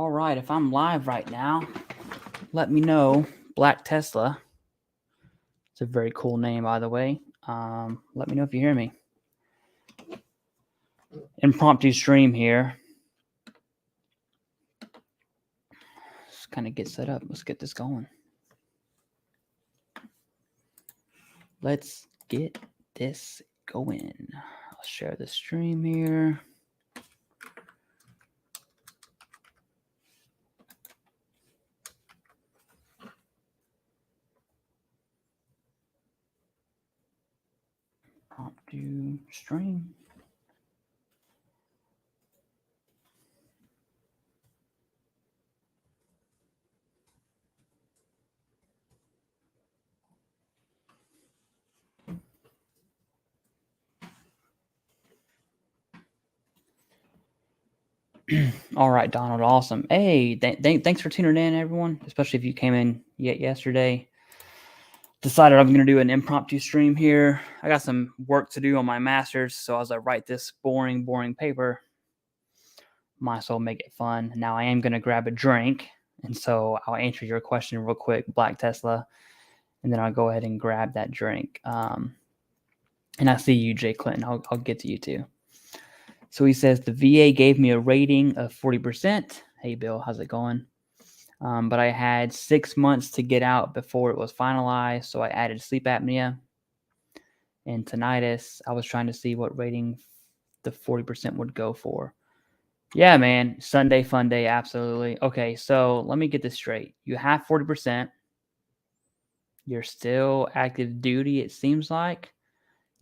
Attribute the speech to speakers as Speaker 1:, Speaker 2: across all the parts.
Speaker 1: All right, if I'm live right now, let me know. Black Tesla. It's a very cool name, by the way. Let me know if you hear me. Impromptu stream here. Let's kind of get set up. Let's get this going. Let's get this going. I'll share the stream here. Impromptu stream. All right, Donald, awesome. Hey, thanks for tuning in, everyone, especially if you came in yesterday. Decided I'm going to do an impromptu stream here. I got some work to do on my master's, so as I write this boring paper, might as well make it fun. Now I am going to grab a drink, and so I'll answer your question real quick, Black Tesla, and then I'll go ahead and grab that drink. And I see you, Jay Clinton. I'll get to you too. So he says, the VA gave me a rating of 40%. Hey, Bill, how's it going? But I had 6 months to get out before it was finalized, so I added sleep apnea and tinnitus. I was trying to see what rating the 40% would go for. Yeah, man. Sunday fun day, absolutely. Okay, so let me get this straight. You have 40%. You're still active duty, it seems like.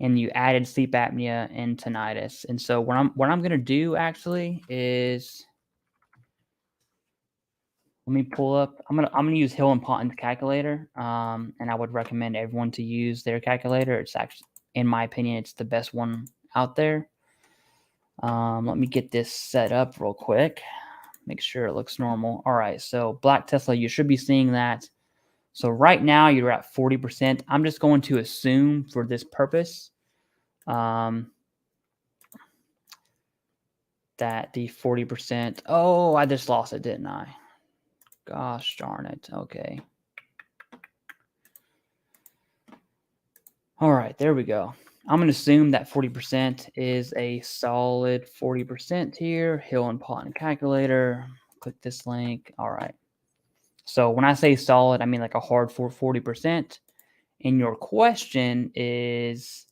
Speaker 1: And you added sleep apnea and tinnitus. And so what I'm going to do actually is, let me pull up. I'm gonna use Hill and Ponton's calculator, and I would recommend everyone to use their calculator. It's actually, in my opinion, it's the best one out there. Let me get this set up real quick. Make sure it looks normal. All right, so Black Tesla, you should be seeing that. So right now you're at 40%. I'm just going to assume for this purpose that the 40%. Oh, I just lost it, didn't I? Gosh darn it. Okay. All right, there we go. I'm going to assume that 40% is a solid 40% here. Hill and Ponton calculator. Click this link. All right. So when I say solid, I mean like a hard 40%. And your question is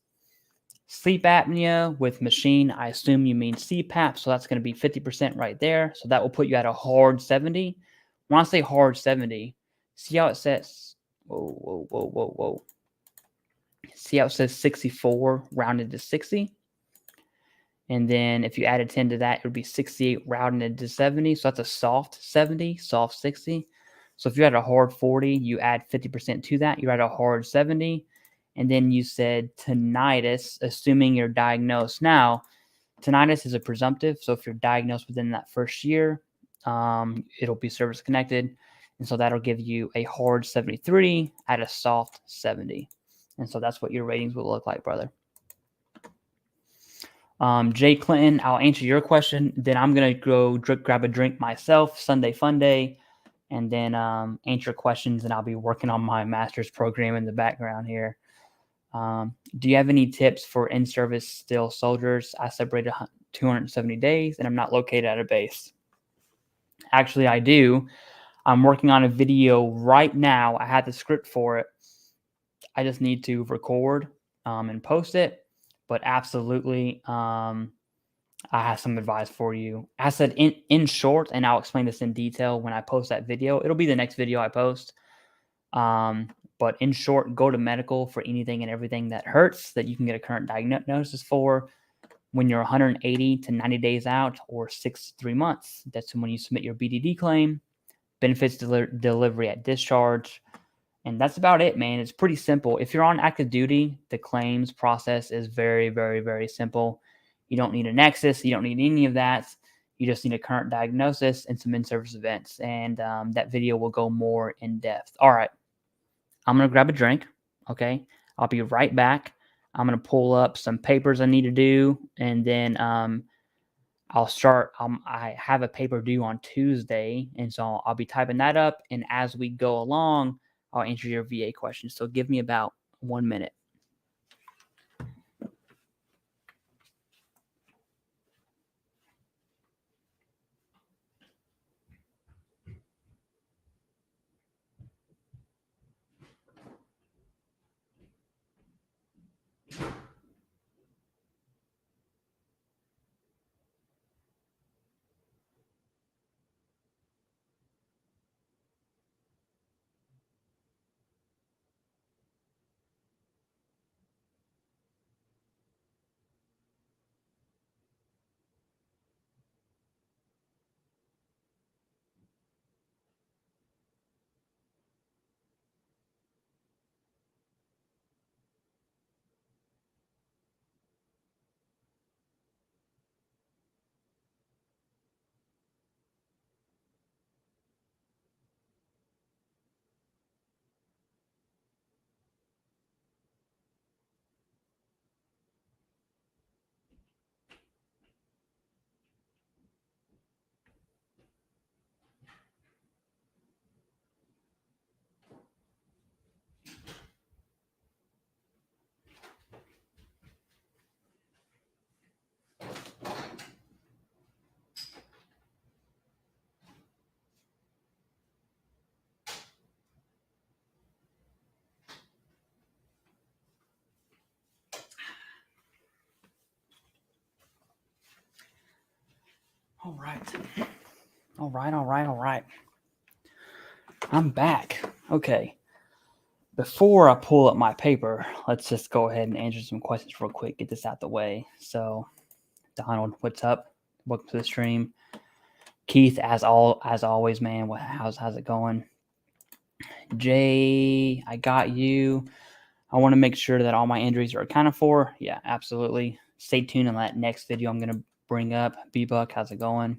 Speaker 1: sleep apnea with machine. I assume you mean CPAP. So that's going to be 50% right there. So that will put you at a hard 70. When I say hard 70, see how it says, whoa. See how it says 64 rounded to 60? And then if you added 10 to that, it would be 68 rounded to 70. So that's a soft 70, soft 60. So if you had a hard 40, you add 50% to that. You're at a hard 70. And then you said tinnitus, assuming you're diagnosed. Now, tinnitus is a presumptive. So if you're diagnosed within that first year, it'll be service connected. And so that'll give you a hard 73 at a soft 70. And so that's what your ratings will look like, brother. Jay Clinton, I'll answer your question. Then I'm going to go grab a drink myself, Sunday fun day, and then answer questions, and I'll be working on my master's program in the background here. Do you have any tips for in-service still soldiers? I separated 270 days, and I'm not located at a base. Actually, I do. I'm working on a video right now. I had the script for it. I just need to record and post it. But absolutely, I have some advice for you. I said in short, and I'll explain this in detail when I post that video. It'll be the next video I post. But in short, go to medical for anything and everything that hurts that you can get a current diagnosis for when you're 180 to 90 days out or 6 to 3 months. That's when you submit your BDD claim, benefits delivery at discharge. And that's about it, man. It's pretty simple. If you're on active duty, the claims process is very, very, very simple. You don't need a Nexus. You don't need any of that. You just need a current diagnosis and some in-service events. And that video will go more in depth. All right. I'm going to grab a drink. Okay. I'll be right back. I'm going to pull up some papers I need to do. And then I'll start. I have a paper due on Tuesday, and so I'll be typing that up. And as we go along, I'll answer your VA questions. So give me about 1 minute. All right. I'm back. Okay. Before I pull up my paper, let's just go ahead and answer some questions real quick. Get this out the way. So, Donald, what's up? Welcome to the stream. Keith, as always, man. How's it going? Jay, I got you. I want to make sure that all my injuries are accounted for. Yeah, absolutely. Stay tuned on that next video I'm going to bring up. B-Buck, how's it going?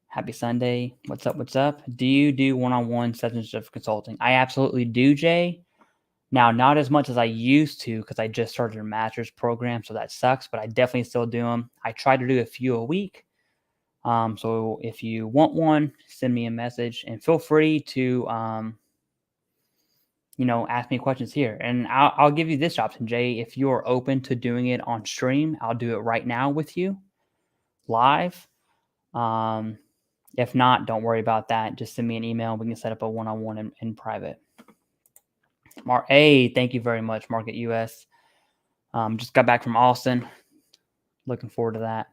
Speaker 1: Happy Sunday. What's up? Do you do one-on-one sessions of consulting? I absolutely do, Jay. Now, not as much as I used to because I just started a master's program, so that sucks, but I definitely still do them. I try to do a few a week. So if you want one, send me a message and feel free to, ask me questions here. And I'll give you this option, Jay. If you're open to doing it on stream, I'll do it right now with you live. If not, don't worry about that. Just send me an email. We can set up a one-on-one in private. Thank you very much, Market US. Just got back from Austin. Looking forward to that.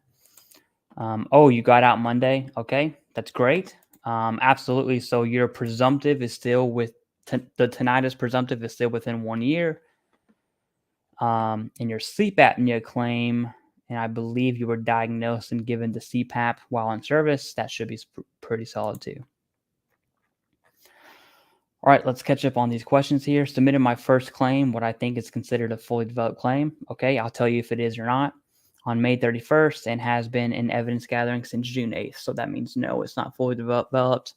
Speaker 1: You got out Monday. Okay, that's great. Absolutely. So your presumptive is still the tinnitus presumptive is still within 1 year. And your sleep apnea claim, and I believe you were diagnosed and given the CPAP while in service. That should be pretty solid too. All right, let's catch up on these questions here. Submitted my first claim, what I think is considered a fully developed claim. Okay, I'll tell you if it is or not. On May 31st and has been in evidence gathering since June 8th. So that means no, it's not fully developed.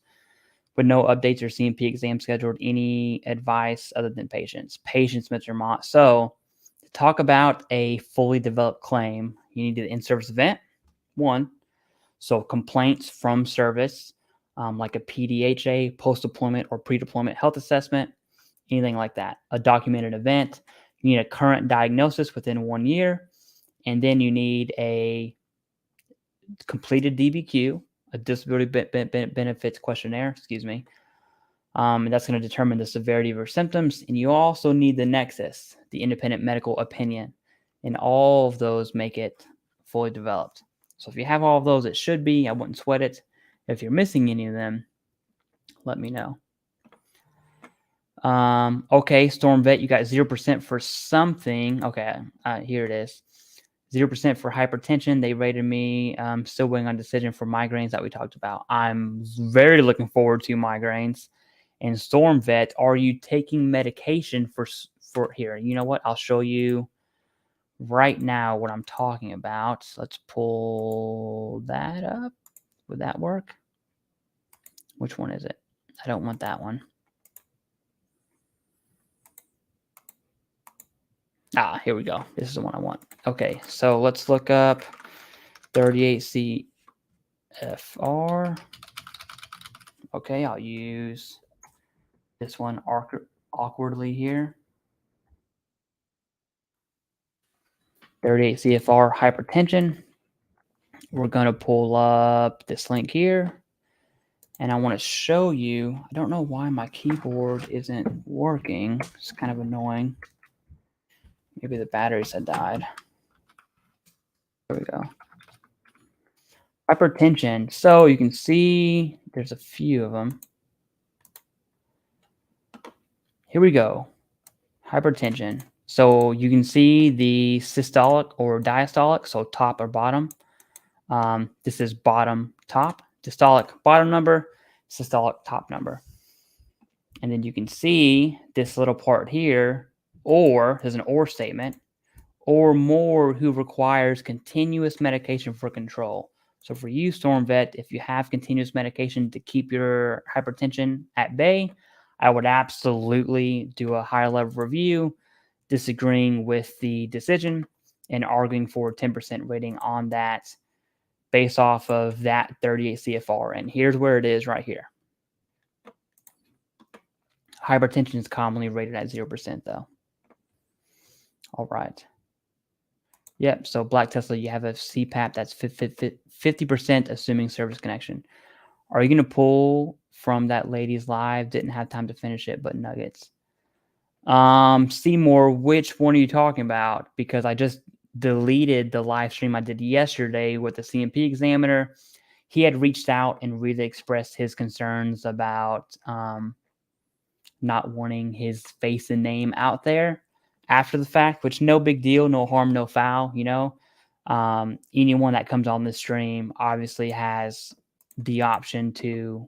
Speaker 1: With no updates or CMP exam scheduled. Any advice other than patience? Patience, Mr. Mott. So to talk about a fully developed claim, you need an in-service event, one. So complaints from service, like a PDHA, post-deployment or pre-deployment health assessment, anything like that. A documented event. You need a current diagnosis within 1 year. And then you need a completed DBQ, a disability benefits questionnaire, and that's going to determine the severity of your symptoms. And you also need the Nexus, the independent medical opinion. And all of those make it fully developed. So if you have all of those, it should be. I wouldn't sweat it. If you're missing any of them, let me know. Okay, Storm Vet, you got 0% for something. Okay, here it is. 0% for hypertension. They rated me. Still waiting on decision for migraines that we talked about. I'm very looking forward to migraines. And Storm Vet, are you taking medication for here? You know what? I'll show you right now what I'm talking about. Let's pull that up. Would that work? Which one is it? I don't want that one. Here we go. This is the one I want. Okay, so let's look up 38 CFR. Okay, I'll use this one awkwardly here. 38 CFR hypertension. We're going to pull up this link here. And I want to show you, I don't know why my keyboard isn't working. It's kind of annoying. Maybe the batteries had died. There we go. Hypertension. So you can see there's a few of them. Here we go. Hypertension. So you can see the systolic or diastolic, so top or bottom. This is bottom top, systolic bottom number, systolic top number. And then you can see this little part here, or there's an or statement, or more who requires continuous medication for control. So for you, Storm Vet, if you have continuous medication to keep your hypertension at bay, I would absolutely do a higher level review, disagreeing with the decision and arguing for a 10% rating on that based off of that 38 CFR. And here's where it is right here. Hypertension is commonly rated at 0% though. All right. Yep. So Black Tesla, you have a CPAP that's 50% assuming service connection. Are you going to pull from that lady's live? Didn't have time to finish it, but nuggets. Seymour, which one are you talking about? Because I just deleted the live stream I did yesterday with the CMP examiner. He had reached out and really expressed his concerns about not wanting his face and name out there after the fact, which no big deal, no harm, no foul, you know. Anyone that comes on the stream obviously has the option to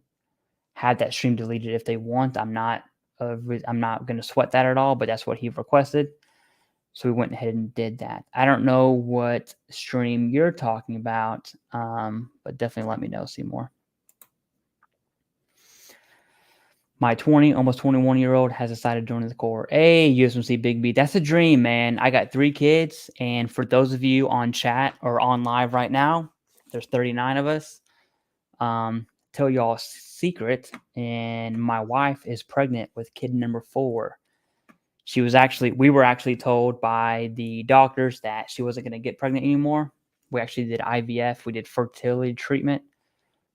Speaker 1: have that stream deleted if they want. I'm not going to sweat that at all, but that's what he requested. So we went ahead and did that. I don't know what stream you're talking about, but definitely let me know, Seymour. My almost 21-year-old has decided to join the Corps. Hey, USMC Big B. That's a dream, man. I got 3 kids. And for those of you on chat or on live right now, there's 39 of us. Tell y'all a secret. And my wife is pregnant with kid number 4. We were actually told by the doctors that she wasn't going to get pregnant anymore. We actually did IVF. We did fertility treatment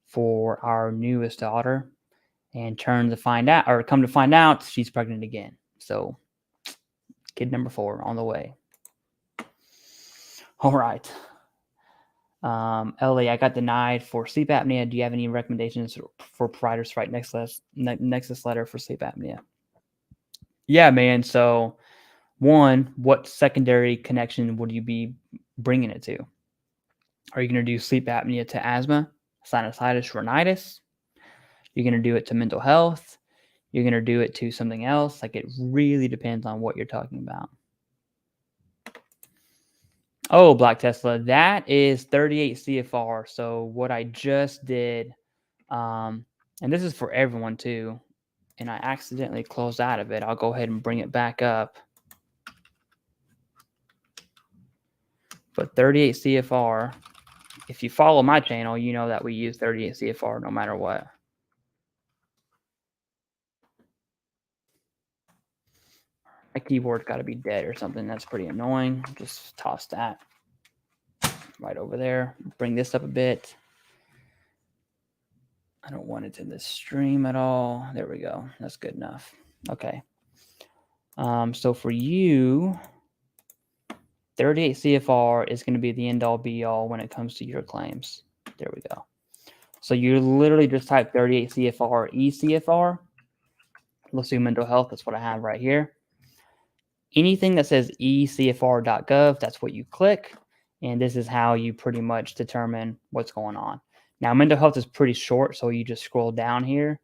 Speaker 1: for our newest daughter. And come to find out, she's pregnant again. So, kid number 4 on the way. All right. Ellie, I got denied for sleep apnea. Do you have any recommendations for providers to write Nexus letter for sleep apnea? Yeah, man. So, one, what secondary connection would you be bringing it to? Are you going to do sleep apnea to asthma, sinusitis, rhinitis? You're going to do it to mental health. You're going to do it to something else. Like, it really depends on what you're talking about. Oh, Black Tesla, that is 38 CFR. So what I just did, and this is for everyone too, and I accidentally closed out of it. I'll go ahead and bring it back up. But 38 CFR, if you follow my channel, you know that we use 38 CFR no matter what. My keyboard's got to be dead or something. That's pretty annoying. Just toss that right over there. Bring this up a bit. I don't want it in this stream at all. There we go. That's good enough. Okay. So for you, 38 CFR is going to be the end-all be-all when it comes to your claims. There we go. So you literally just type 38 CFR ECFR. Let's do mental health. That's what I have right here. Anything that says ecfr.gov, that's what you click. And this is how you pretty much determine what's going on. Now, mental health is pretty short, so you just scroll down here.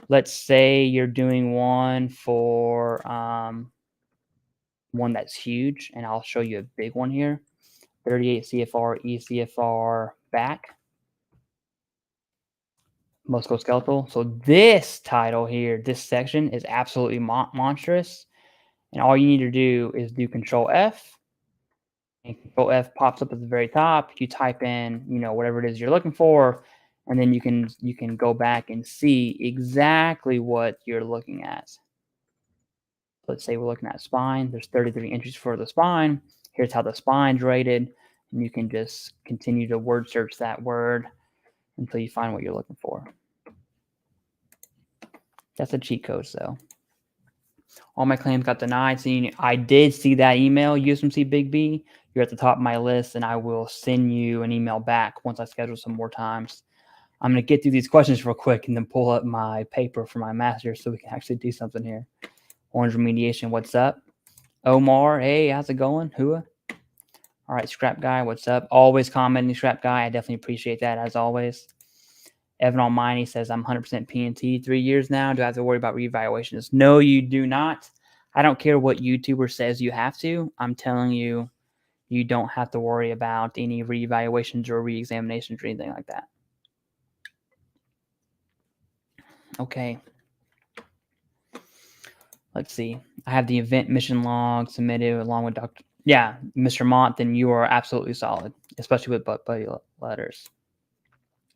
Speaker 1: Let's say you're doing one for one that's huge, and I'll show you a big one here. 38 CFR, ECFR, back. Musculoskeletal. So this title here, this section is absolutely monstrous. And all you need to do is do Control F. and Control F pops up at the very top. You type in, whatever it is you're looking for, and then you can go back and see exactly what you're looking at. Let's say we're looking at spine. There's 33 entries for the spine. Here's how the spine's rated, and you can just continue to word search that word until you find what you're looking for. That's a cheat code, so. All my claims got denied. So I did see that email, USMC Big B. You're at the top of my list, and I will send you an email back once I schedule some more times. I'm going to get through these questions real quick and then pull up my paper for my master's so we can actually do something here. Orange Remediation, what's up? Omar, hey, how's it going? Hua? All right, Scrap Guy, what's up? Always commenting, Scrap Guy. I definitely appreciate that, as always. Evan Almighty says, I'm 100% PNT 3 years now. Do I have to worry about reevaluations? No, you do not. I don't care what YouTuber says you have to. I'm telling you, you don't have to worry about any reevaluations or reexaminations or anything like that. Okay. Let's see. I have the event mission log submitted along with Dr. Yeah, Mr. Mont, then you are absolutely solid, especially with buddy letters.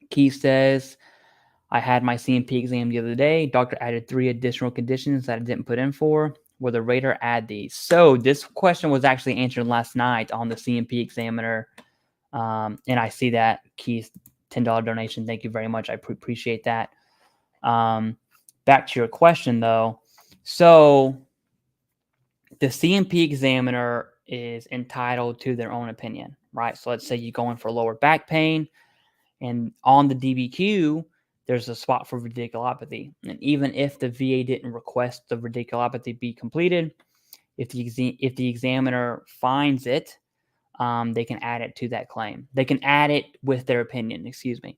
Speaker 1: Keith says, I had my CMP exam the other day. Doctor added 3 additional conditions that I didn't put in for. Will the rater add these? So this question was actually answered last night on the CMP examiner. And I see that, Keith, $10 donation. Thank you very much. I appreciate that. Back to your question, though. So the CMP examiner is entitled to their own opinion, right? So let's say you go in for lower back pain, and on the DBQ, there's a spot for radiculopathy. And even if the VA didn't request the radiculopathy be completed, if the examiner finds it, they can add it to that claim. They can add it with their opinion, excuse me.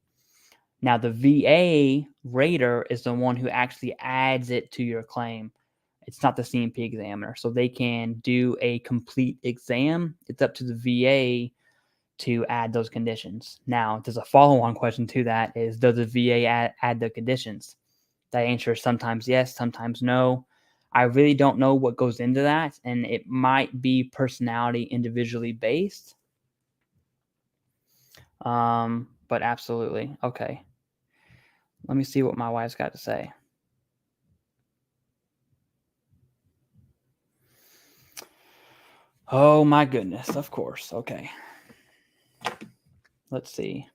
Speaker 1: Now, the VA rater is the one who actually adds it to your claim. It's not the CMP examiner. So they can do a complete exam. It's up to the VA to add those conditions. Now, there's a follow-on question to that is, does the VA add the conditions? The answer is sometimes yes, sometimes no. I really don't know what goes into that, and it might be personality individually based. But absolutely. Okay. Let me see what my wife's got to say. Oh my goodness, of course. Okay. Let's see.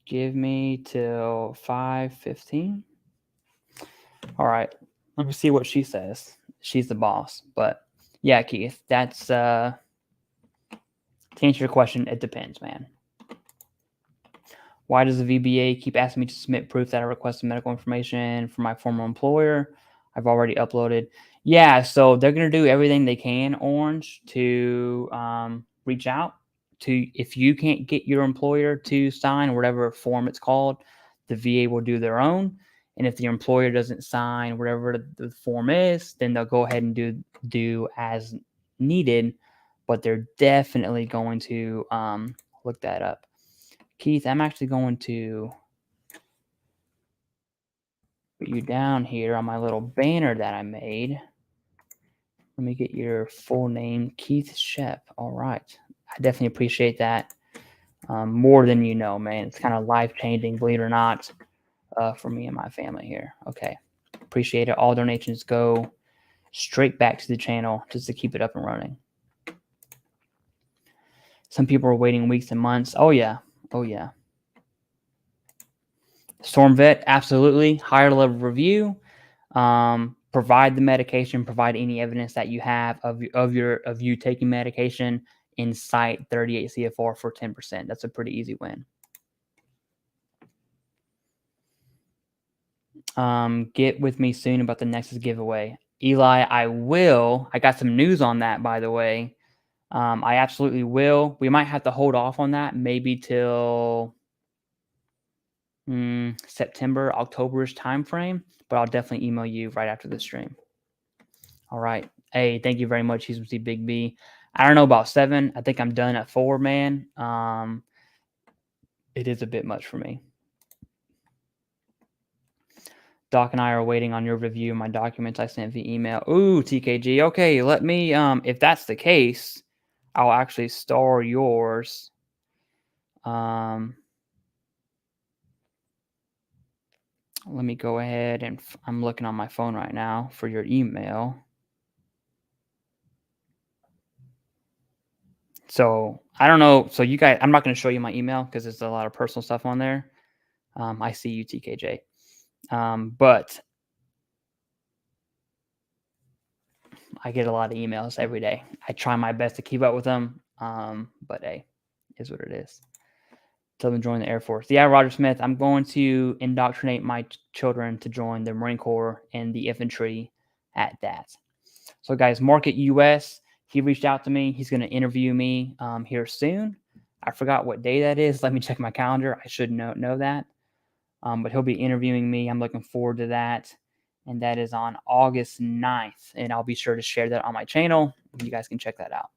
Speaker 1: Give me till 5:15. All right. Let me see what she says. She's the boss. But yeah, Keith, that's to answer your question, it depends, man. Why does the VBA keep asking me to submit proof that I requested medical information from my former employer? I've already uploaded. Yeah, so they're going to do everything they can, Orange, to reach out to. If you can't get your employer to sign whatever form it's called, the VA will do their own. And if the employer doesn't sign whatever the form is, then they'll go ahead and do as needed. But they're definitely going to look that up. Keith, I'm actually going to put you down here on my little banner that I made. Let me get your full name, Keith Shep. All right. I definitely appreciate that more than you know, man. It's kind of life-changing, believe it or not, for me and my family here. Okay. Appreciate it. All donations go straight back to the channel just to keep it up and running. Some people are waiting weeks and months. Oh, yeah. Oh, yeah. Storm Vet, absolutely. Higher level review. Provide the medication. Provide any evidence that you have of you taking medication. In cite 38 CFR for 10%. That's a pretty easy win. Get with me soon about the Nexus giveaway. Eli, I will. I got some news on that, by the way. I absolutely will. We might have to hold off on that maybe till September, October-ish time frame, but I'll definitely email you right after the stream. All right. Hey, thank you very much, USMC Big B. I don't know about 7. I think I'm done at 4, man. It is a bit much for me. Doc and I are waiting on your review of my documents I sent via email. Ooh, TKG. Okay, let me, if that's the case, I'll actually store yours. Let me go ahead and I'm looking on my phone right now for your email. So I don't know. So you guys, I'm not going to show you my email because there's a lot of personal stuff on there. I see you, TKJ. But I get a lot of emails every day. I try my best to keep up with them. But hey, is what it is. Tell them to join the Air Force. Yeah, Roger Smith. I'm going to indoctrinate my children to join the Marine Corps and the infantry at that. So, guys, Market US, he reached out to me. He's going to interview me here soon. I forgot what day that is. Let me check my calendar. I should know that. But he'll be interviewing me. I'm looking forward to that. And that is on August 9th. And I'll be sure to share that on my channel. You guys can check that out.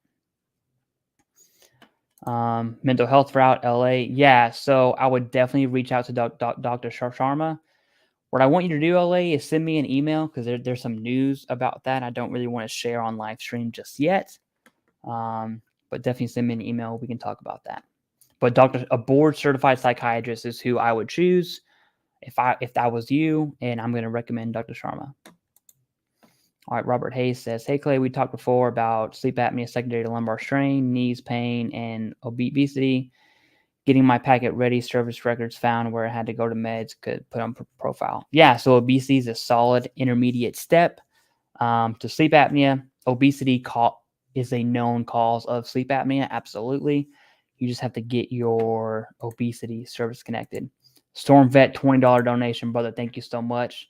Speaker 1: Mental health route, LA. Yeah, so I would definitely reach out to Dr. Sharma. What I want you to do, LA, is send me an email because there's some news about that I don't really want to share on live stream just yet. But definitely send me an email. We can talk about that. But a board certified psychiatrist is who I would choose if that was you, and I'm going to recommend Dr. Sharma. All right, Robert Hayes says, hey, Clay, we talked before about sleep apnea secondary to lumbar strain, knees pain, and obesity. Getting my packet ready, service records found where I had to go to meds, could put on profile. Yeah, so obesity is a solid intermediate step to sleep apnea. Obesity is a known cause of sleep apnea, absolutely. You just have to get your obesity service connected. Storm Vet, $20 donation, brother. Thank you so much.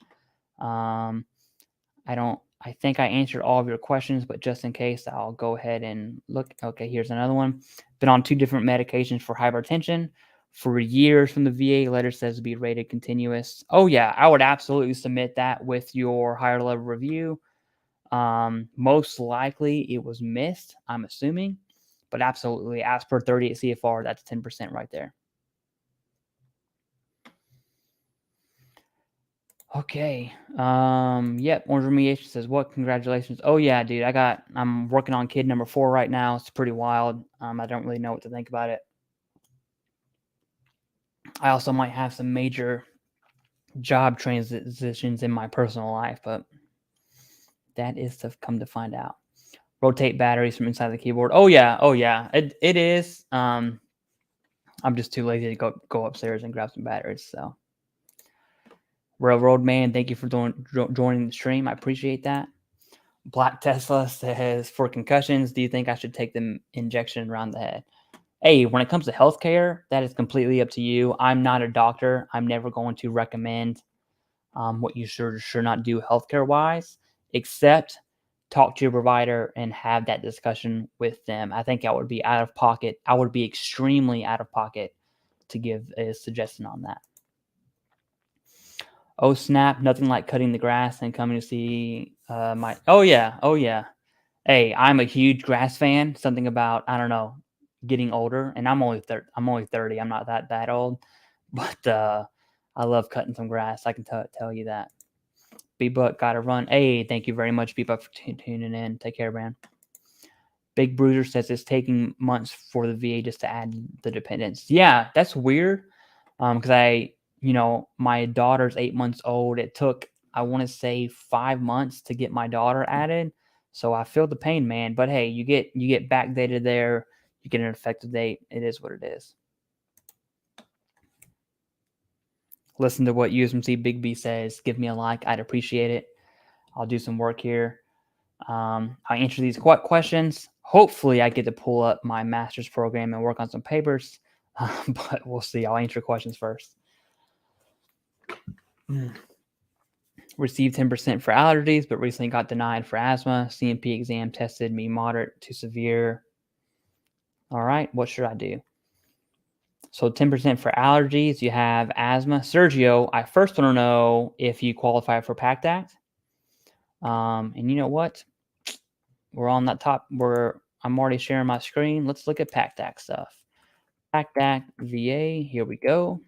Speaker 1: I think I answered all of your questions, but just in case, I'll go ahead and look. Okay, here's another one. Been on 2 different medications for hypertension for years from the VA. Letter says to be rated continuous. Oh yeah, I would absolutely submit that with your higher level review. Most likely it was missed, I'm assuming, but absolutely, as per 38 CFR, that's 10% right there. Okay. Yep. Orange Remediation says, what? Congratulations. Oh yeah, dude. I'm working on kid number 4 right now. It's pretty wild. I don't really know what to think about it. I also might have some major job transitions in my personal life, but that is to come to find out. Rotate batteries from inside the keyboard. Oh yeah. Oh yeah. It is. I'm just too lazy to go upstairs and grab some batteries. So, Railroad Man, thank you for joining the stream. I appreciate that. Black Tesla says, for concussions, do you think I should take the injection around the head? Hey, when it comes to healthcare, that is completely up to you. I'm not a doctor. I'm never going to recommend what you should not do healthcare wise, except talk to your provider and have that discussion with them. I think I would be out of pocket. I would be extremely out of pocket to give a suggestion on that. Oh snap! Nothing like cutting the grass and coming to see my. Oh yeah. Hey, I'm a huge grass fan. Something about, I don't know, getting older, and I'm only 30. I'm not that old, but I love cutting some grass. I can tell you that. B-Buck gotta run. Hey, thank you very much, B-Buck, for tuning in. Take care, man. Big Bruiser says it's taking months for the VA just to add the dependents. Yeah, that's weird. Because my daughter's 8 months old. It took, I want to say, 5 months to get my daughter added. So I feel the pain, man. But hey, you get backdated there. You get an effective date. It is what it is. Listen to what USMC Big B says. Give me a like. I'd appreciate it. I'll do some work here. I answer these questions. Hopefully, I get to pull up my master's program and work on some papers. But we'll see. I'll answer questions first. Received 10% for allergies, but recently got denied for asthma. CMP exam tested me moderate to severe. All right, what should I do? So 10% for allergies. You have asthma. Sergio, I first want to know if you qualify for PACT Act. And you know what? We're on that top. I'm already sharing my screen. Let's look at PACT Act stuff. PACT Act VA. Here we go.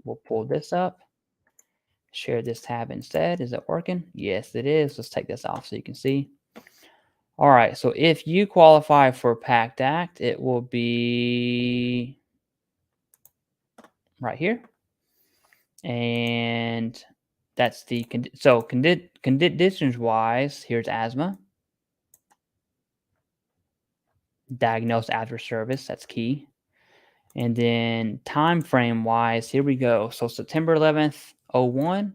Speaker 1: We'll pull this up. Share this tab instead. Is it working? Yes, it is. Let's take this off so you can see. All right, so if you qualify for PACT Act, it will be right here. And that's the conditions wise, here's asthma. Diagnosed after service, that's key. And then time frame wise, here we go. So September 11th, 01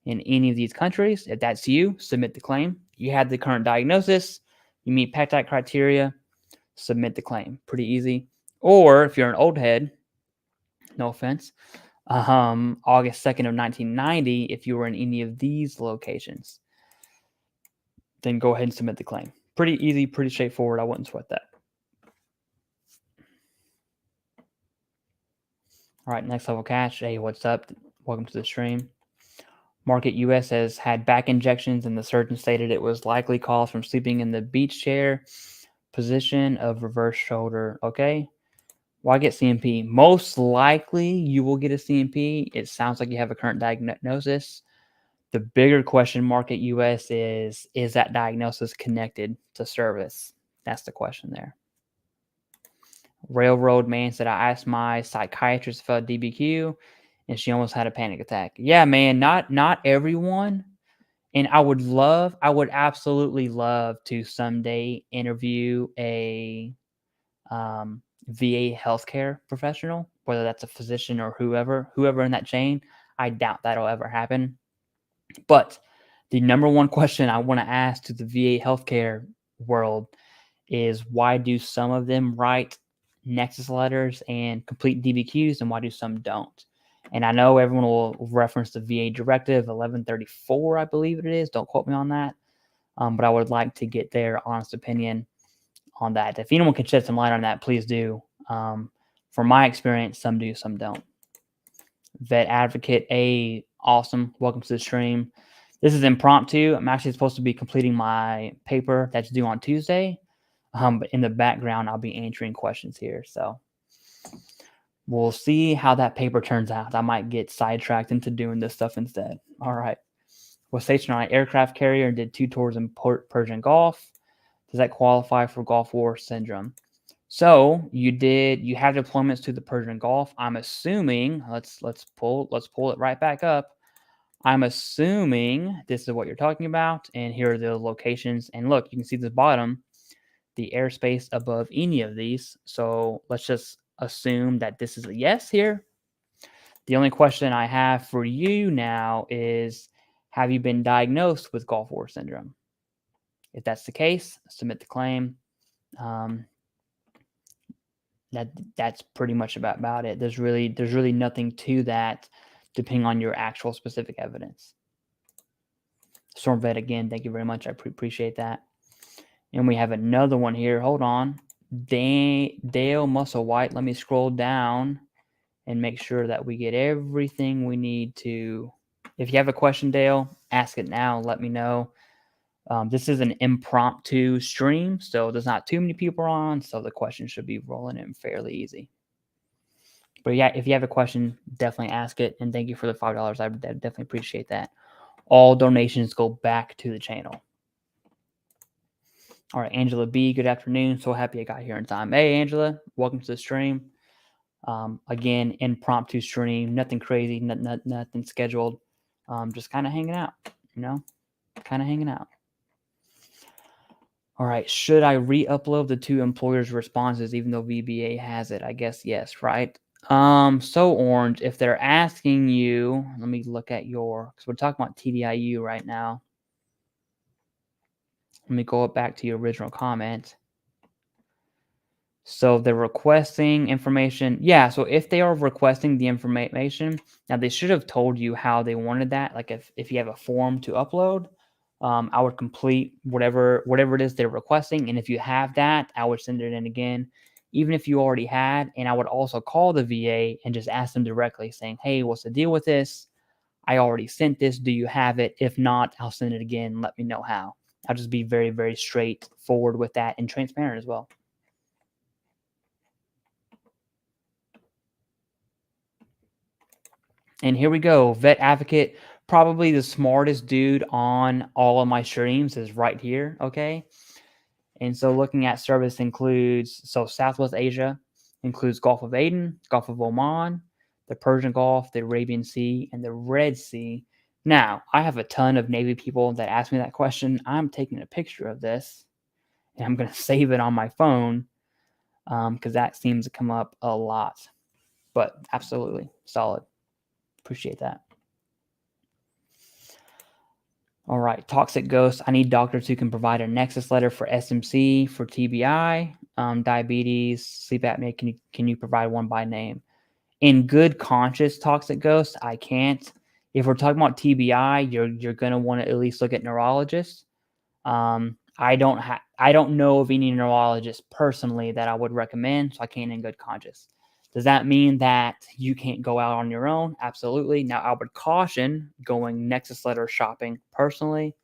Speaker 1: in any of these countries. If that's you, submit the claim. You had the current diagnosis, you meet PACT Act criteria, submit the claim. Pretty easy. Or if you're an old head, no offense, August 2nd of 1990, if you were in any of these locations, then go ahead and submit the claim. Pretty easy, pretty straightforward. I wouldn't sweat that. All right, next level cash. Hey, what's up? Welcome to the stream. Market US has had back injections, and the surgeon stated it was likely caused from sleeping in the beach chair position of reverse shoulder. Okay. Why get CMP? Most likely you will get a CMP. It sounds like you have a current diagnosis. The bigger question mark at US is that diagnosis connected to service? That's the question there. Railroad man said, I asked my psychiatrist about DBQ and she almost had a panic attack. Yeah, man, not everyone. And I would absolutely love to someday interview a VA healthcare professional, whether that's a physician or whoever in that chain. I doubt that'll ever happen. But the number one question I want to ask to the VA healthcare world is, why do some of them write Nexus letters and complete DBQs and why do some don't? And I know everyone will reference the VA Directive 1134, I believe it is. Don't quote me on that. But I would like to get their honest opinion on that. If anyone can shed some light on that, please do. From my experience, some do, some don't. Vet Advocate A, awesome. Welcome to the stream. This is impromptu. I'm actually supposed to be completing my paper that's due on Tuesday. But in the background, I'll be answering questions here. So we'll see how that paper turns out. I might get sidetracked into doing this stuff instead. All right. Was stationed on an aircraft carrier and did 2 tours in Persian Gulf. Does that qualify for Gulf War syndrome? So you have deployments to the Persian Gulf. I'm assuming, let's pull it right back up. I'm assuming this is what you're talking about. And here are the locations. And look, you can see the bottom, the airspace above any of these. So let's just assume that this is a yes here. The only question I have for you now is, have you been diagnosed with Gulf War syndrome? If that's the case, submit the claim. That's pretty much about it. There's really nothing to that, depending on your actual specific evidence. Storm Vet, again, thank you very much. I appreciate that. And we have another one here. Hold on. Dale Muscle White. Let me scroll down and make sure that we get everything we need to. If you have a question, Dale, ask it now. Let me know. This is an impromptu stream, so there's not too many people on, so the questions should be rolling in fairly easy. But yeah, if you have a question, definitely ask it. And thank you for the $5. I definitely appreciate that. All donations go back to the channel. All right, Angela B, good afternoon. So happy I got here in time. Hey, Angela, welcome to the stream. Again, impromptu stream, nothing crazy, nothing scheduled. Just kind of hanging out, kind of hanging out. All right, should I re-upload the 2 employers' responses even though VBA has it? I guess yes, right? So Orange, if they're asking you, let me look at because we're talking about TDIU right now. Let me go back to your original comment. So they're requesting information. Yeah, so if they are requesting the information, now they should have told you how they wanted that. Like if you have a form to upload, I would complete whatever it is they're requesting. And if you have that, I would send it in again, even if you already had. And I would also call the VA and just ask them directly saying, hey, what's the deal with this? I already sent this. Do you have it? If not, I'll send it again. Let me know how. I'll just be very, very straightforward with that and transparent as well. And here we go. Vet Advocate, probably the smartest dude on all of my streams, is right here. Okay. And so looking at service includes, so Southwest Asia includes Gulf of Aden, Gulf of Oman, the Persian Gulf, the Arabian Sea, and the Red Sea. Now, I have a ton of Navy people that ask me that question. I'm taking a picture of this, and I'm going to save it on my phone because that seems to come up a lot. But absolutely, solid. Appreciate that. All right, Toxic Ghost. I need doctors who can provide a Nexus letter for SMC, for TBI, diabetes, sleep apnea. Can you provide one by name? In good conscience, Toxic Ghost, I can't. If we're talking about TBI, you're gonna want to at least look at neurologists. I don't know of any neurologists personally that I would recommend, so I can't in good conscience. Does that mean that you can't go out on your own? Absolutely. Now, I would caution going Nexus letter shopping personally,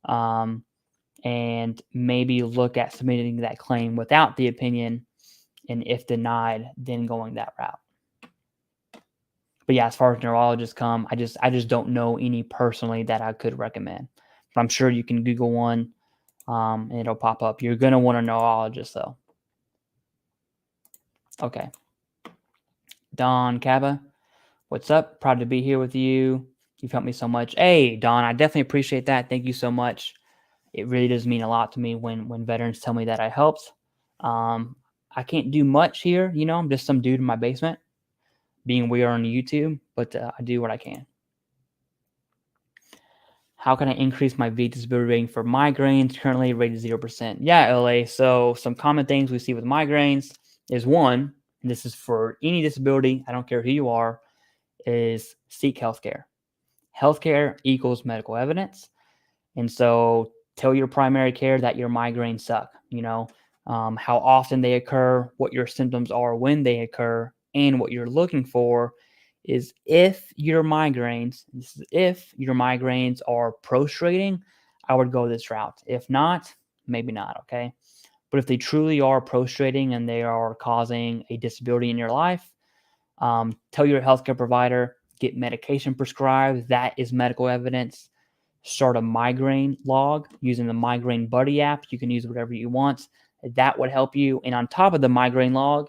Speaker 1: and maybe look at submitting that claim without the opinion, and if denied, then going that route. But yeah, as far as neurologists come, I just don't know any personally that I could recommend. But I'm sure you can Google one, and it'll pop up. You're gonna want a neurologist though. Okay. Don Caba, what's up? Proud to be here with you. You've helped me so much. Hey, Don, I definitely appreciate that. Thank you so much. It really does mean a lot to me when veterans tell me that I helped. I can't do much here. I'm just some dude in my basement, being weird on YouTube, but I do what I can. How can I increase my V disability rating for migraines? Currently rated 0%. Yeah, LA. So some common things we see with migraines is one, and this is for any disability, I don't care who you are, is seek healthcare. Healthcare equals medical evidence. And so tell your primary care that your migraines suck, how often they occur, what your symptoms are when they occur, and what you're looking for is if your migraines are prostrating, I would go this route. If not, maybe not, okay? But if they truly are prostrating and they are causing a disability in your life, tell your healthcare provider, get medication prescribed. That is medical evidence. Start a migraine log using the Migraine Buddy app. You can use whatever you want. That would help you. And on top of the migraine log,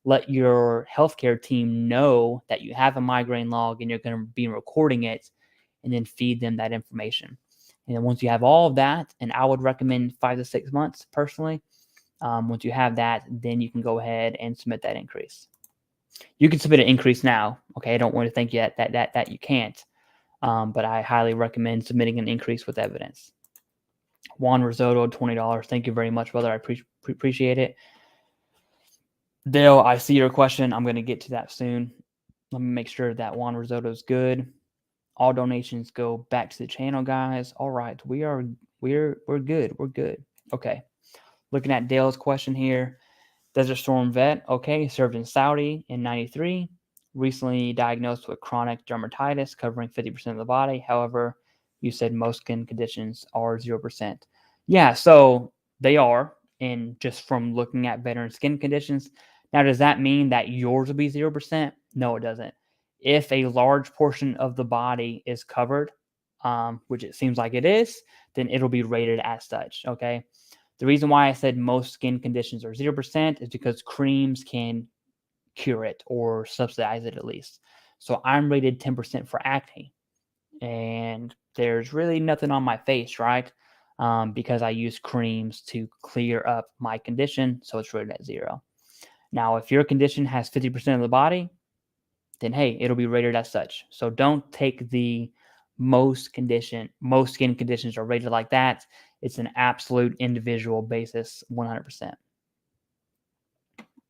Speaker 1: let your healthcare team know that you have a migraine log and you're going to be recording it, and then feed them that information. And then once you have all of that, and I would recommend 5 to 6 months personally, once you have that, then you can go ahead and submit that increase. You can submit an increase now. Okay, I don't want to think yet that you can't, but I highly recommend submitting an increase with evidence. Juan Risotto, $20. Thank you very much, brother. I appreciate it. Dale, I see your question. I'm going to get to that soon. Let me make sure that Juan Risotto is good. All donations go back to the channel, guys. All right, we're good. We're good. Okay. Looking at Dale's question here. Desert Storm vet. Okay, served in Saudi in 93. Recently diagnosed with chronic dermatitis covering 50% of the body. However, you said most skin conditions are 0%. Yeah, so they are. And just from looking at veteran skin conditions. Now, does that mean that yours will be 0%? No, it doesn't. If a large portion of the body is covered, which it seems like it is, then it'll be rated as such, okay? The reason why I said most skin conditions are 0% is because creams can cure it or subsidize it at least. So I'm rated 10% for acne. And there's really nothing on my face, right? Because I use creams to clear up my condition. So it's rated at 0. Now, if your condition has 50% of the body, then hey, it'll be rated as such. So don't take the most skin conditions are rated like that. It's an absolute individual basis, 100%.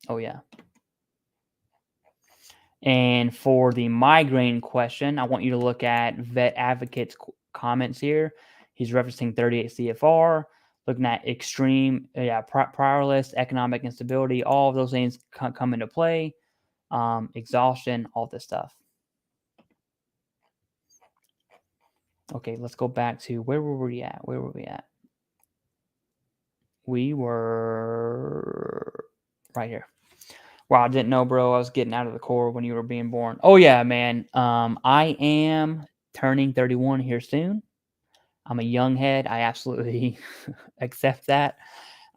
Speaker 1: Oh, yeah. And for the migraine question, I want you to look at Vet Advocate's comments here. He's referencing 38 CFR, looking at extreme, prior list, economic instability, all of those things come into play, exhaustion, all this stuff. Okay, let's go back to where were we at? We were right here. Wow, I didn't know, bro. I was getting out of the Corps when you were being born. Oh, yeah, man. I am turning 31 here soon. I'm a young head. I absolutely accept that.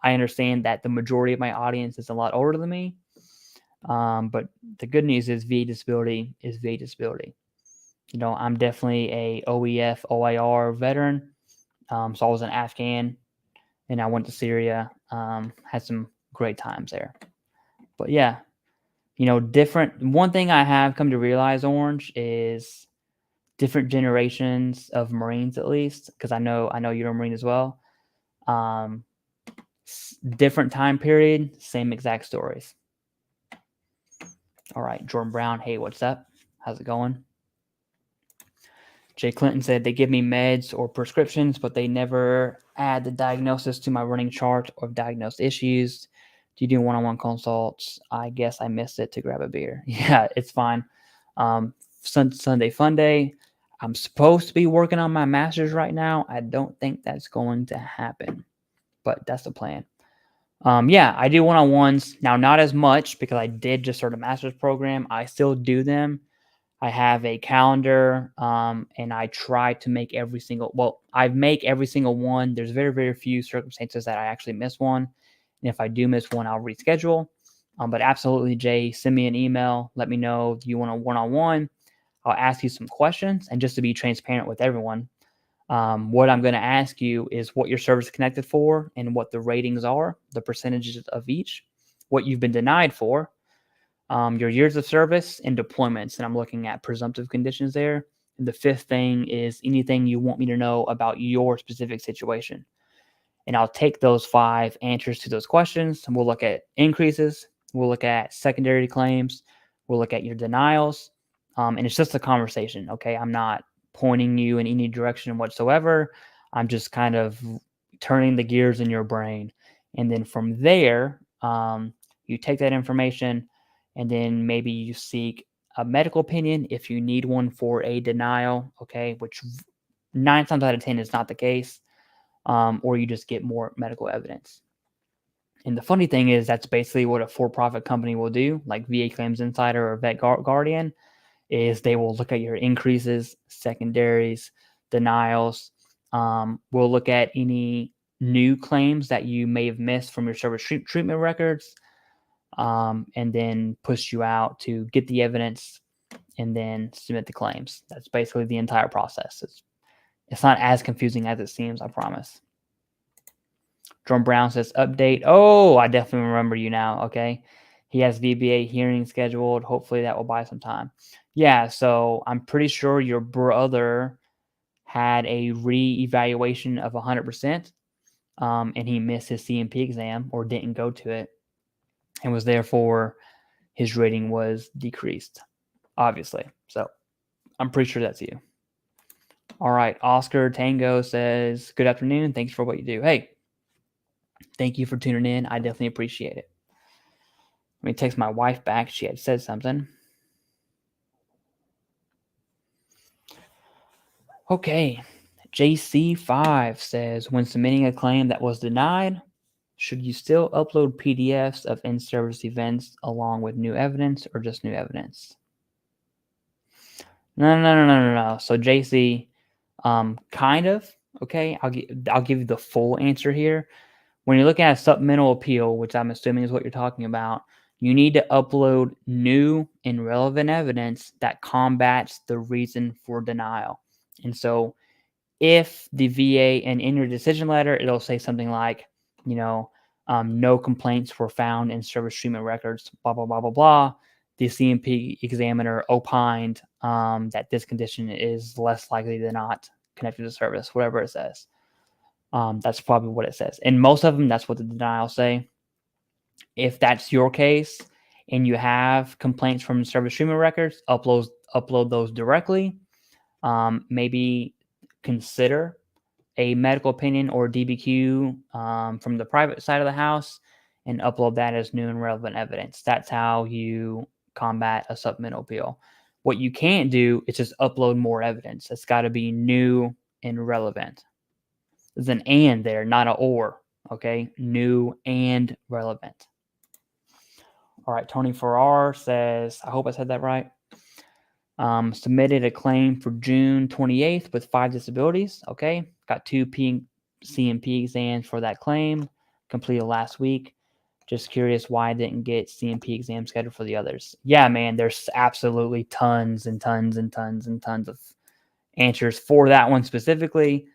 Speaker 1: I understand that the majority of my audience is a lot older than me. But the good news is VA disability is VA disability. I'm definitely a OEF, OIR veteran. So I was an Afghan, and I went to Syria. Had some great times there. But yeah, different. One thing I have come to realize, Orange, is different generations of Marines, at least, because I know you're a Marine as well. Different time period, same exact stories. All right, Jordan Brown. Hey, what's up? How's it going? Jay Clinton said they give me meds or prescriptions, but they never add the diagnosis to my running chart of diagnosed issues. Do you do one-on-one consults? I guess I missed it to grab a beer. Yeah, it's fine. Sunday fun day. I'm supposed to be working on my master's right now. I don't think that's going to happen, but that's the plan. Yeah, I do one-on-ones now, not as much because I did just start a master's program. I still do them. I have a calendar, and I try to make I make every single one. There's very, very few circumstances that I actually miss one. And if I do miss one, I'll reschedule. But absolutely, Jay, send me an email. Let me know if you want a one-on-one. I'll ask you some questions. And just to be transparent with everyone, what I'm going to ask you is what your service is connected for and what the ratings are, the percentages of each, what you've been denied for, your years of service and deployments. And I'm looking at presumptive conditions there. And the fifth thing is anything you want me to know about your specific situation. And I'll take those 5 answers to those questions, and we'll look at increases. We'll look at secondary claims. We'll look at your denials. And it's just a conversation, okay? I'm not pointing you in any direction whatsoever. I'm just kind of turning the gears in your brain. And then from there, you take that information, and then maybe you seek a medical opinion if you need one for a denial, okay, which 9 times out of 10 is not the case, or you just get more medical evidence. And the funny thing is that's basically what a for-profit company will do, like VA Claims Insider or Vet Guardian, is they will look at your increases, secondaries, denials. We'll look at any new claims that you may have missed from your service treatment records, and then push you out to get the evidence and then submit the claims. That's basically the entire process. It's not as confusing as it seems, I promise. Jerome Brown says, update. Oh, I definitely remember you now, okay? He has VBA hearing scheduled. Hopefully that will buy some time. Yeah, so I'm pretty sure your brother had a re-evaluation of 100%, and he missed his CMP exam or didn't go to it, and was therefore his rating was decreased, obviously. So I'm pretty sure that's you. All right. Oscar Tango says, good afternoon. Thanks for what you do. Hey, thank you for tuning in. I definitely appreciate it. Let me text my wife back. She had said something. Okay. JC5 says, when submitting a claim that was denied, should you still upload PDFs of in-service events along with new evidence or just new evidence? No. So JC, kind of, okay. I'll give you the full answer here. When you're looking at a supplemental appeal, which I'm assuming is what you're talking about, you need to upload new and relevant evidence that combats the reason for denial. And so if the VA, and in your decision letter, it'll say something like, no complaints were found in service treatment records, blah, blah, blah, blah, blah. The CMP examiner opined that this condition is less likely than not connected to service, whatever it says. That's probably what it says. And most of them, that's what the denials say. If that's your case and you have complaints from service treatment records, upload those directly. Maybe consider a medical opinion or DBQ from the private side of the house and upload that as new and relevant evidence. That's how you combat a supplemental appeal. What you can't do is just upload more evidence. It's got to be new and relevant. There's an and there, not an or. Okay, new and relevant. All right, Tony Farrar says, I hope I said that right. Submitted a claim for June 28th with 5 disabilities. Okay, got 2 CMP exams for that claim. completed last week. Just curious why I didn't get CMP exam scheduled for the others. Yeah, man, there's absolutely tons and tons and tons and tons of answers for that one specifically.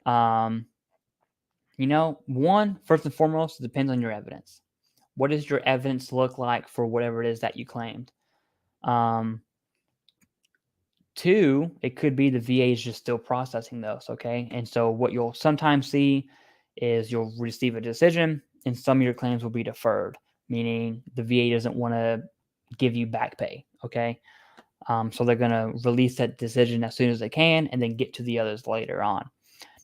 Speaker 1: First and foremost, it depends on your evidence. What does your evidence look like for whatever it is that you claimed? Two, it could be the VA is just still processing those, okay? And so what you'll sometimes see is you'll receive a decision and some of your claims will be deferred, meaning the VA doesn't want to give you back pay, okay? So they're going to release that decision as soon as they can and then get to the others later on.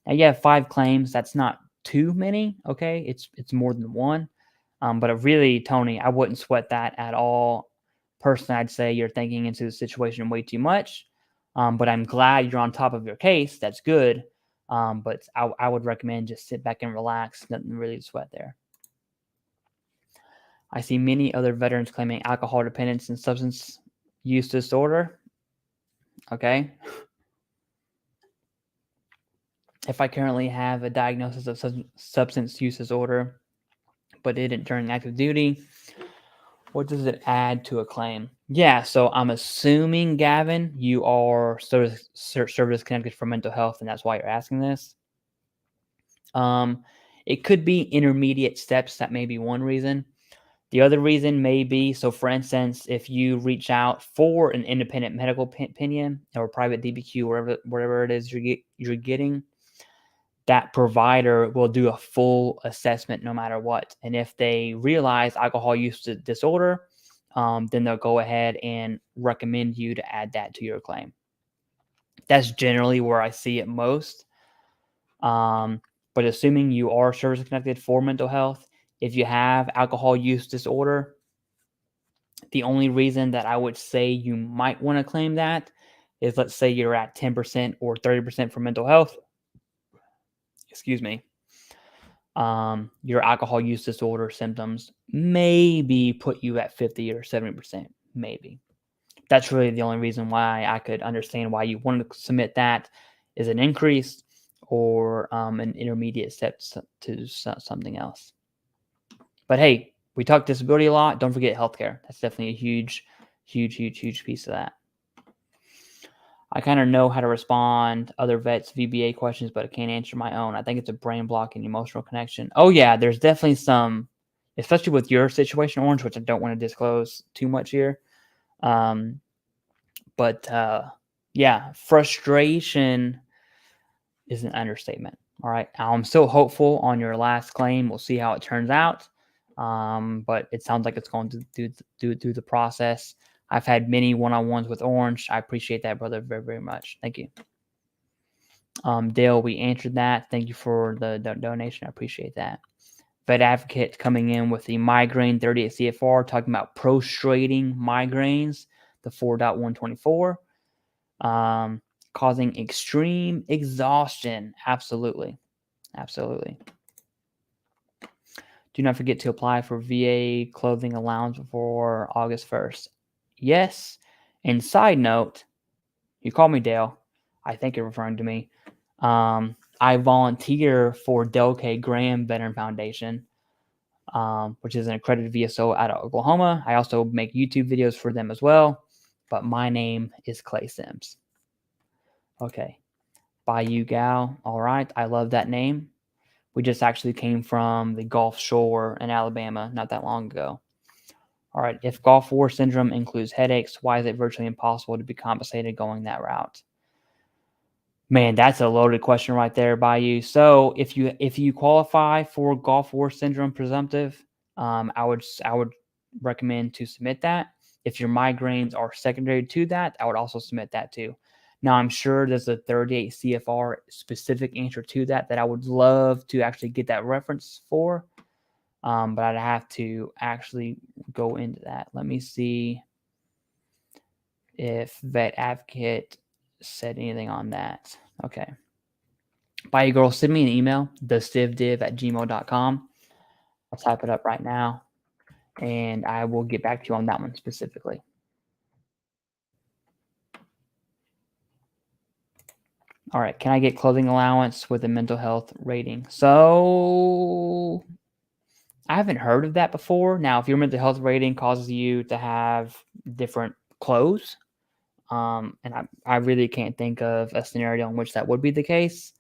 Speaker 1: Now you have 5 claims. That's not too many, okay? It's more than one. But really, Tony, I wouldn't sweat that at all. Personally, I'd say you're thinking into the situation way too much. But I'm glad you're on top of your case. That's good. But I would recommend just sit back and relax. Nothing really to sweat there. I see many other veterans claiming alcohol dependence and substance use disorder. Okay. If I currently have a diagnosis of substance use disorder, but didn't during active duty, what does it add to a claim? Yeah, so I'm assuming, Gavin, you are service connected for mental health, and that's why you're asking this. It could be intermediate steps. That may be one reason. The other reason may be, so for instance, if you reach out for an independent medical opinion or private DBQ, whatever it is you're getting, that provider will do a full assessment no matter what. And if they realize alcohol use disorder, then they'll go ahead and recommend you to add that to your claim. That's generally where I see it most. But assuming you are service connected for mental health, if you have alcohol use disorder, the only reason that I would say you might want to claim that is, let's say you're at 10% or 30% for mental health. Excuse me. Your alcohol use disorder symptoms maybe put you at 50 or 70%, maybe. That's really the only reason why I could understand why you wanted to submit that is an increase or an intermediate step to something else. But hey, we talk disability a lot. Don't forget healthcare. That's definitely a huge piece of that. I kind of know how to respond other vets' VBA questions, but I can't answer my own. I think it's a brain block and emotional connection. Oh yeah, there's definitely some, especially with your situation, Orange, which I don't want to disclose too much here. Yeah, frustration is an understatement. All right, I'm still hopeful on your last claim. We'll see how it turns out. But it sounds like it's going to do the process. I've had many one-on-ones with Orange. I appreciate that, brother, very, very much. Thank you. Dale, we answered that. Thank you for the donation. I appreciate that. Vet Advocate coming in with the migraine 38 CFR, talking about prostrating migraines, the 4.124, causing extreme exhaustion. Absolutely. Do not forget to apply for VA clothing allowance before August 1st. Yes. And side note, you call me Dale. I think you're referring to me. I volunteer for Del K. Graham Veteran Foundation, which is an accredited VSO out of Oklahoma. I also make YouTube videos for them as well. But my name is Clay Sims. Okay. Bayou Gal. All right. I love that name. We just actually came from the Gulf Shore in Alabama not that long ago. All right. If Gulf War syndrome includes headaches, why is it virtually impossible to be compensated going that route? Man, that's a loaded question right there, Bayou. So if you qualify for Gulf War syndrome presumptive, I would recommend to submit that. If your migraines are secondary to that, I would also submit that too. Now, I'm sure there's a 38 CFR specific answer to that I would love to actually get that reference for, but I'd have to actually go into that. Let me see if Vet Advocate said anything on that. Okay. Bye, girl. Send me an email, TheCivDiv@gmail.com. I'll type it up right now, and I will get back to you on that one specifically. All right. Can I get clothing allowance with a mental health rating? So I haven't heard of that before. Now, if your mental health rating causes you to have different clothes, and I really can't think of a scenario in which that would be the case.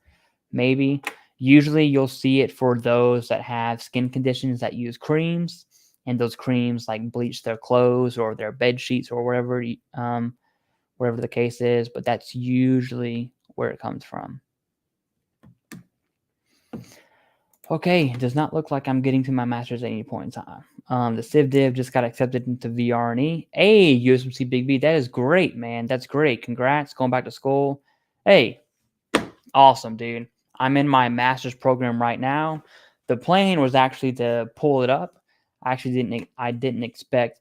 Speaker 1: Maybe. Usually you'll see it for those that have skin conditions that use creams, and those creams like bleach their clothes or their bed sheets or whatever, whatever the case is. But that's usually where it comes from. Okay, it does not look like I'm getting to my master's at any point in time. The CivDiv just got accepted into VeteranAI. Hey, USMC Big B, that is great, man. That's great. Congrats, going back to school. Hey, awesome, dude. I'm in my master's program right now. The plan was actually to pull it up. I didn't expect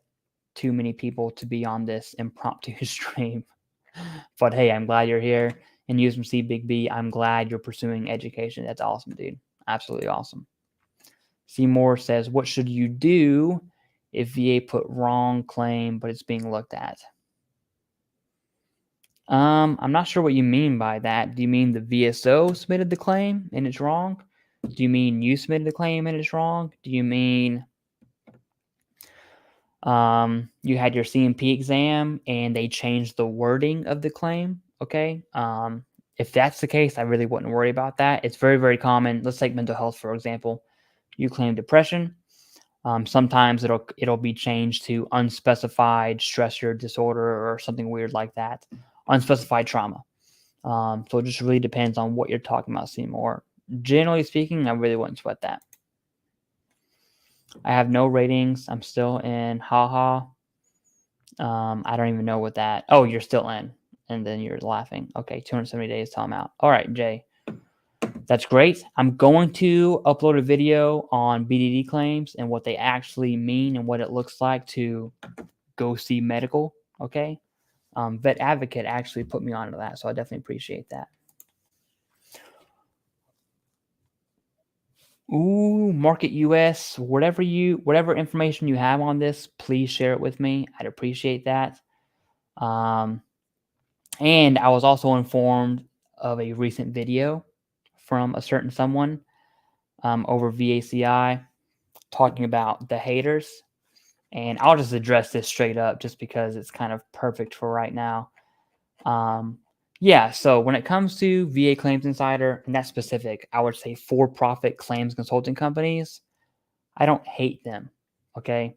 Speaker 1: too many people to be on this impromptu stream. But hey, I'm glad you're here. And USMC Big B, I'm glad you're pursuing education. That's awesome, dude. Absolutely awesome. Seymour says, what should you do if VA put wrong claim, but it's being looked at? I'm not sure what you mean by that. Do you mean the VSO submitted the claim and it's wrong? Do you mean you submitted the claim and it's wrong? Do you mean you had your CMP exam and they changed the wording of the claim? Okay. If that's the case, I really wouldn't worry about that. It's very, very common. Let's take mental health, for example. You claim depression. Sometimes it'll be changed to unspecified stressor disorder or something weird like that. Unspecified trauma. So it just really depends on what you're talking about, Seymour. Generally speaking, I really wouldn't sweat that. I have no ratings. I'm still in haha. I don't even know what that. Oh, you're still in. And then you're laughing. Okay, 270 days till I'm out. All right, Jay. That's great. I'm going to upload a video on BDD claims and what they actually mean and what it looks like to go see medical. Okay. Vet Advocate actually put me onto that, so I definitely appreciate that. Ooh, Market US, whatever information you have on this, please share it with me. I'd appreciate that. And I was also informed of a recent video from a certain someone over VACI talking about the haters. And I'll just address this straight up just because it's kind of perfect for right now. Yeah, so when it comes to VA Claims Insider, and that's specific, I would say for-profit claims consulting companies, I don't hate them, okay?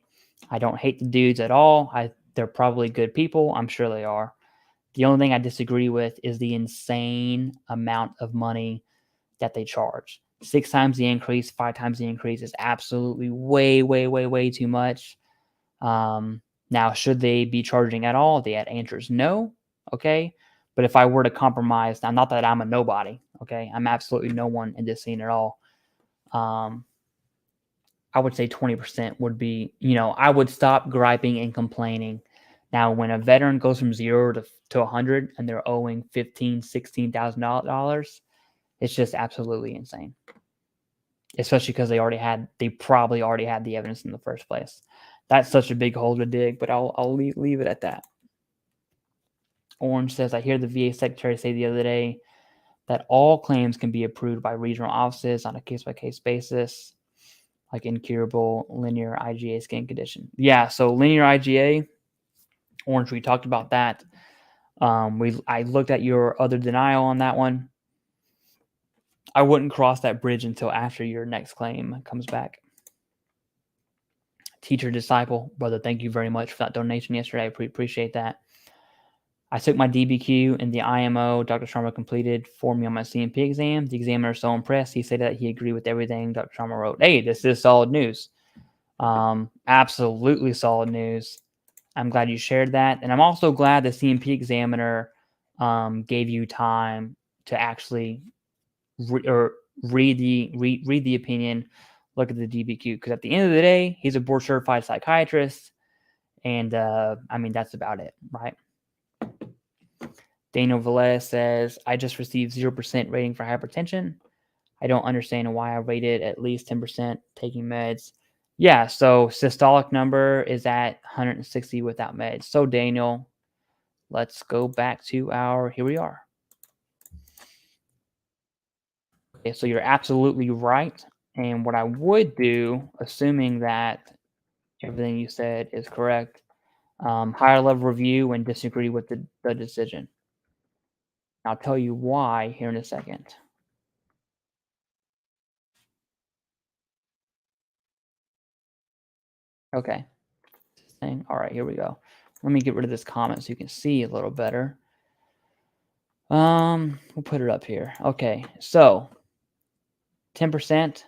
Speaker 1: I don't hate the dudes at all. They're probably good people. I'm sure they are. The only thing I disagree with is the insane amount of money that they charge. 6 times the increase, 5 times the increase is absolutely way, way, way, way too much. Now, should they be charging at all? The answer is no, okay? But if I were to compromise, now not that I'm a nobody, okay? I'm absolutely no one in this scene at all. I would say 20% would be, I would stop griping and complaining. Now, when a veteran goes from 0 to 100 and they're owing $15,000, $16,000, it's just absolutely insane. Especially because they probably already had the evidence in the first place. That's such a big hole to dig, but I'll leave it at that. Orange says, I hear the VA secretary say the other day that all claims can be approved by regional offices on a case-by-case basis, like incurable linear IgA skin condition. Yeah, so linear IgA, Orange, we talked about that. I looked at your other denial on that one. I wouldn't cross that bridge until after your next claim comes back. Teacher disciple, brother, thank you very much for that donation yesterday. I appreciate that. I took my DBQ and the IMO Dr. Sharma completed for me on my CMP exam. The examiner was so impressed. He said that he agreed with everything Dr. Sharma wrote. Hey, this is solid news. Absolutely solid news. I'm glad you shared that. And I'm also glad the CMP examiner gave you time to actually read the opinion, look at the DBQ. Because at the end of the day, he's a board certified psychiatrist. And that's about it, right? Daniel Velez says, I just received 0% rating for hypertension. I don't understand why I rated at least 10% taking meds. Yeah, so systolic number is at 160 without meds. So Daniel, let's go back to here we are. Okay, so you're absolutely right. And what I would do, assuming that everything you said is correct, higher level review and disagree with the decision. I'll tell you why here in a second. Okay. All right, here we go. Let me get rid of this comment so you can see a little better. We'll put it up here. Okay, so 10%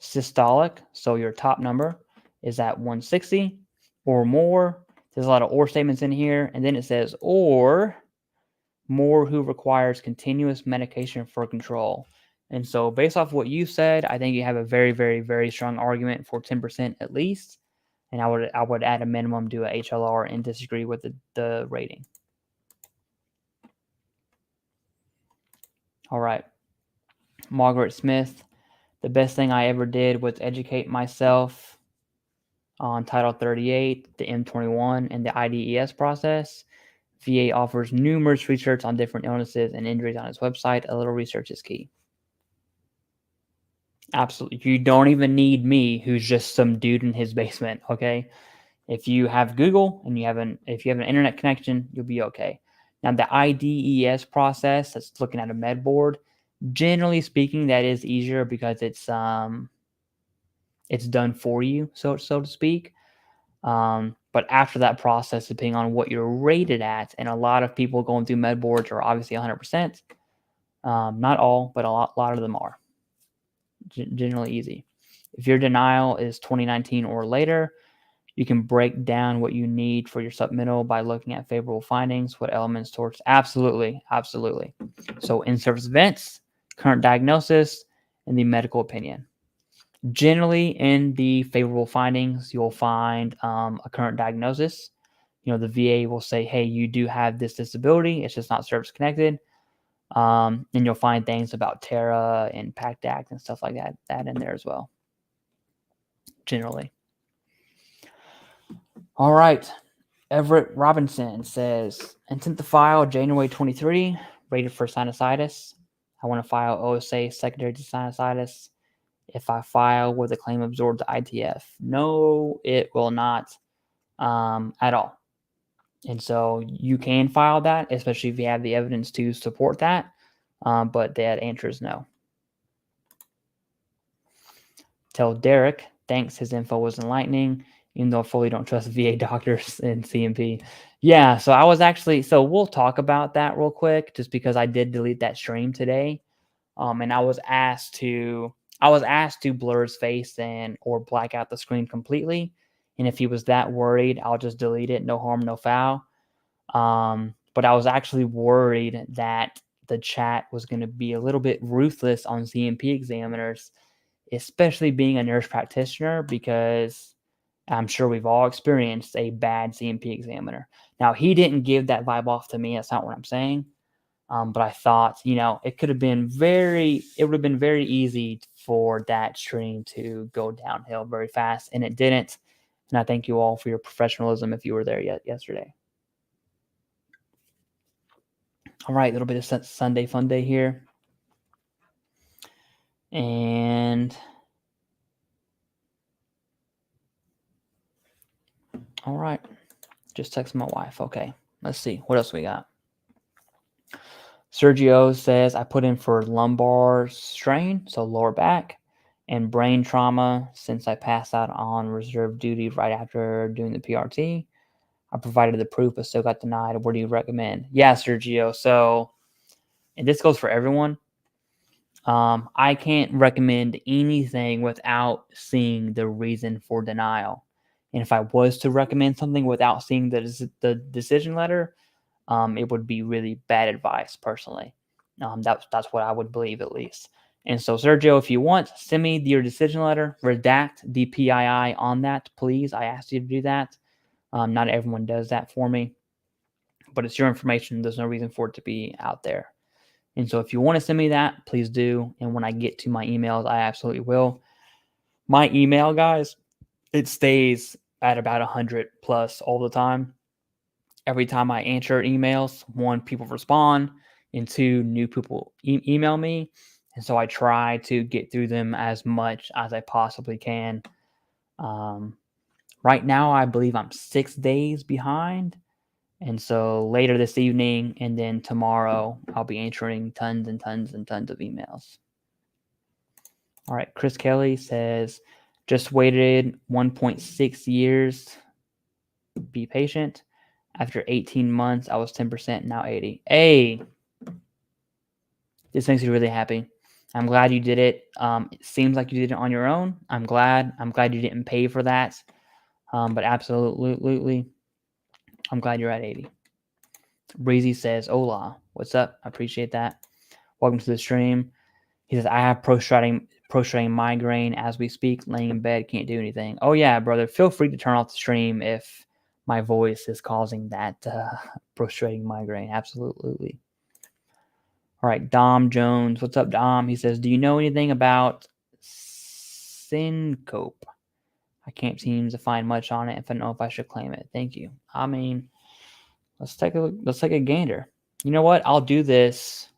Speaker 1: systolic, so your top number is at 160 or more. There's a lot of or statements in here, and then it says or more who requires continuous medication for control. And so based off what you said, I think you have a very, very, very strong argument for 10% at least. And I would add a minimum to a HLR and disagree with the rating. All right. Margaret Smith, the best thing I ever did was educate myself on Title 38, the M21, and the IDES process. VA offers numerous research on different illnesses and injuries on its website. A little research is key. Absolutely. You don't even need me, who's just some dude in his basement, okay? If you have Google and if you have an internet connection, you'll be okay. Now, the IDES process, that's looking at a med board, generally speaking, that is easier because it's done for you, so to speak. But after that process, depending on what you're rated at, and a lot of people going through med boards are obviously 100%. Not all, but a lot of them are generally easy. If your denial is 2019 or later, you can break down what you need for your submittal by looking at favorable findings, what elements towards. Absolutely. So in-service events, current diagnosis, and the medical opinion. Generally, in the favorable findings, you'll find a current diagnosis. The VA will say, hey, you do have this disability. It's just not service connected. And you'll find things about TARA and PACT Act and stuff like that in there as well, generally. All right. Everett Robinson says, intent to file January 23, rated for sinusitis. I want to file OSA secondary to sinusitis. If I file, will the claim absorb the ITF? No, it will not at all. And so you can file that, especially if you have the evidence to support that. But that answer is no. Tell Derek, thanks. His info was enlightening, even though I fully don't trust VA doctors and CMP. Yeah, so we'll talk about that real quick, just because I did delete that stream today. And I was asked to blur his face or black out the screen completely. And if he was that worried, I'll just delete it. No harm, no foul. But I was actually worried that the chat was going to be a little bit ruthless on CMP examiners, especially being a nurse practitioner, because I'm sure we've all experienced a bad CMP examiner. Now, he didn't give that vibe off to me. That's not what I'm saying. But I thought, it would have been very easy for that stream to go downhill very fast, and it didn't. And I thank you all for your professionalism if you were there yesterday. All right, a little bit of Sunday fun day here. And all right, just text my wife. Okay, let's see. What else we got? Sergio says, I put in for lumbar strain, so lower back, and brain trauma since I passed out on reserve duty right after doing the PRT. I provided the proof, but still got denied. What do you recommend? Yeah, Sergio. So, and this goes for everyone. I can't recommend anything without seeing the reason for denial. And if I was to recommend something without seeing the decision letter, it would be really bad advice personally. That's what I would believe, at least. And so, Sergio, if you want, send me your decision letter, redact the PII on that, please. I asked you to do that. Not everyone does that for me, but it's your information. There's no reason for it to be out there. And so if you want to send me that, please do. And when I get to my emails, I absolutely will. My email, guys, it stays at about 100 plus all the time. Every time I answer emails, one, people respond, and two, new people email me. And so I try to get through them as much as I possibly can. Right now, I believe I'm 6 days behind. And so later this evening and then tomorrow, I'll be answering tons and tons and tons of emails. All right. Chris Kelly says, just waited 1.6 years. Be patient. After 18 months, I was 10%, now 80. Hey, this makes me really happy. I'm glad you did it. It seems like you did it on your own. I'm glad. I'm glad you didn't pay for that. But absolutely, I'm glad you're at 80. Breezy says, hola, what's up? I appreciate that. Welcome to the stream. He says, I have prostrating migraine as we speak, laying in bed, can't do anything. Oh yeah, brother. Feel free to turn off the stream if my voice is causing that prostrating migraine. Absolutely. All right, Dom Jones. What's up, Dom? He says, do you know anything about syncope? I can't seem to find much on it if I know if I should claim it. Thank you. I mean, let's take a look. Let's take a gander. You know what? I'll do this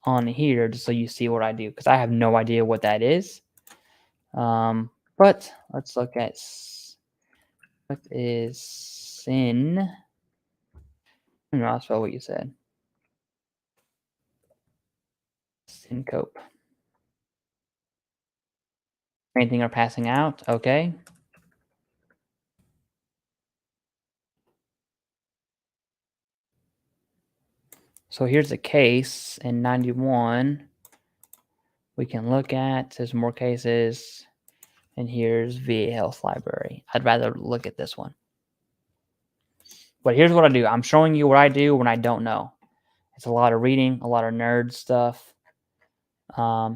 Speaker 1: on here just so you see what I do, because I have no idea what that is. But let's look at what is sin. No, I'll spell what you said. Syncope. Anything or passing out? Okay. So here's a case in 91 we can look at. There's more cases. And here's VA Health Library. I'd rather look at this one. But here's what I do. I'm showing you what I do when I don't know. It's a lot of reading, a lot of nerd stuff.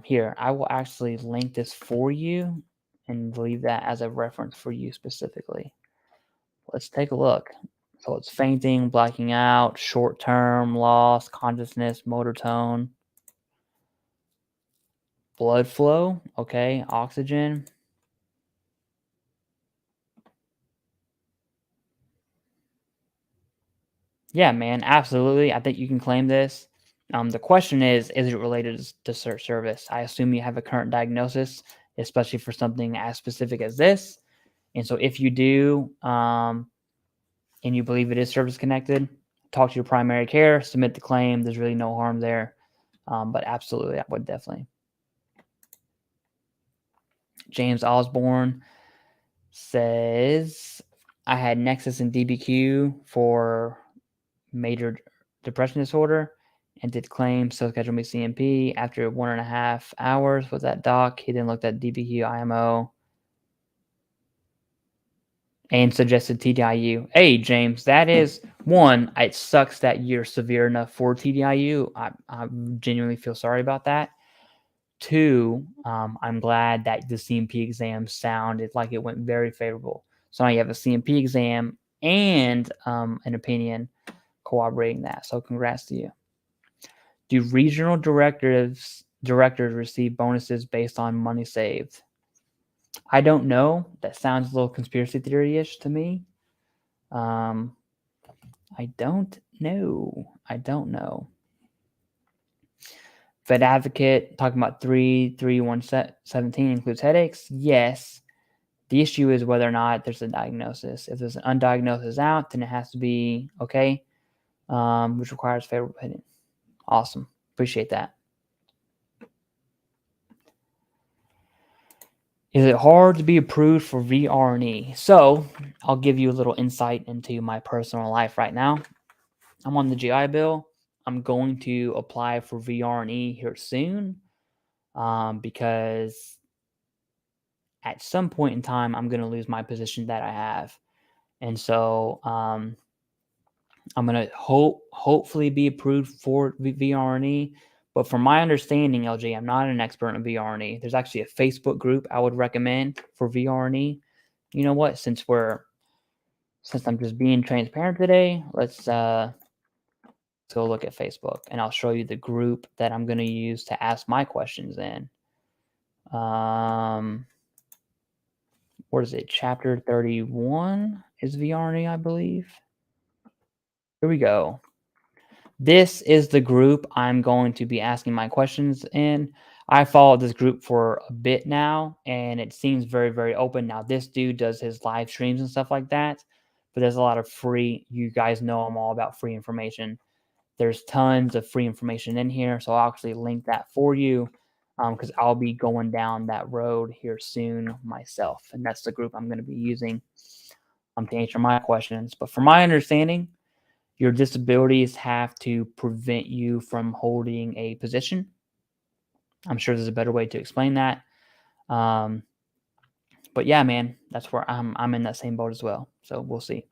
Speaker 1: Here, I will actually link this for you and leave that as a reference for you specifically. Let's take a look. So it's fainting, blacking out, short-term loss, consciousness, motor tone, blood flow, okay, oxygen. Yeah, man, absolutely. I think you can claim this. The question is it related to search service? I assume you have a current diagnosis, especially for something as specific as this. And so if you do, and you believe it is service connected, talk to your primary care, submit the claim. There's really no harm there. But absolutely, I would definitely. James Osborne says, I had Nexus and DBQ for major depression disorder and did claim, so scheduled me CMP. After 1.5 hours with that doc, he then looked at DBQ, IMO, and suggested TDIU. Hey, James, that is one. It sucks that you're severe enough for TDIU. I genuinely feel sorry about that. Two, I'm glad that the CMP exam sounded like it went very favorable. So now you have a CMP exam and an opinion corroborating that. So congrats to you. Do regional directors receive bonuses based on money saved? I don't know. That sounds a little conspiracy theory-ish to me. I don't know. Vet Advocate talking about 33117 includes headaches. Yes. The issue is whether or not there's a diagnosis. If there's an undiagnosed out, then it has to be okay, which requires favorable opinion. Awesome. Appreciate that. Is it hard to be approved for VRNE? So I'll give you a little insight into my personal life right now. I'm on the GI Bill. I'm going to apply for VRNE here soon because at some point in time, I'm going to lose my position that I have. And so I'm going to hopefully be approved for VRNE. But from my understanding, LG, I'm not an expert in VRNE. There's actually a Facebook group I would recommend for VRNE. You know what? Since I'm just being transparent today, let's go look at Facebook, and I'll show you the group that I'm going to use to ask my questions in. What is it? Chapter 31 is VRNE, I believe. Here we go. This is the group I'm going to be asking my questions in. I followed this group for a bit now, and it seems very, very open. Now, this dude does his live streams and stuff like that, but there's a lot of free. You guys know I'm all about free information. There's tons of free information in here, so I'll actually link that for you because I'll be going down that road here soon myself, and that's the group I'm going to be using to answer my questions. But from my understanding, your disabilities have to prevent you from holding a position. I'm sure there's a better way to explain that. But yeah, man, that's where I'm in that same boat as well. So we'll see.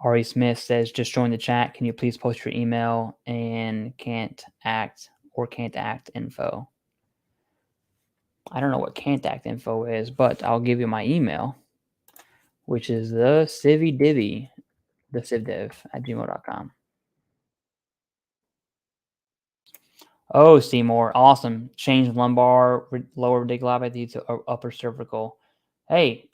Speaker 1: Ari Smith says, just join the chat. Can you please post your email and can't act info? I don't know what can't act info is, but I'll give you my email, which is TheCivDiv at gmail.com. Oh, Seymour, awesome. Change lumbar, lower radiculopathy to upper cervical. Hey,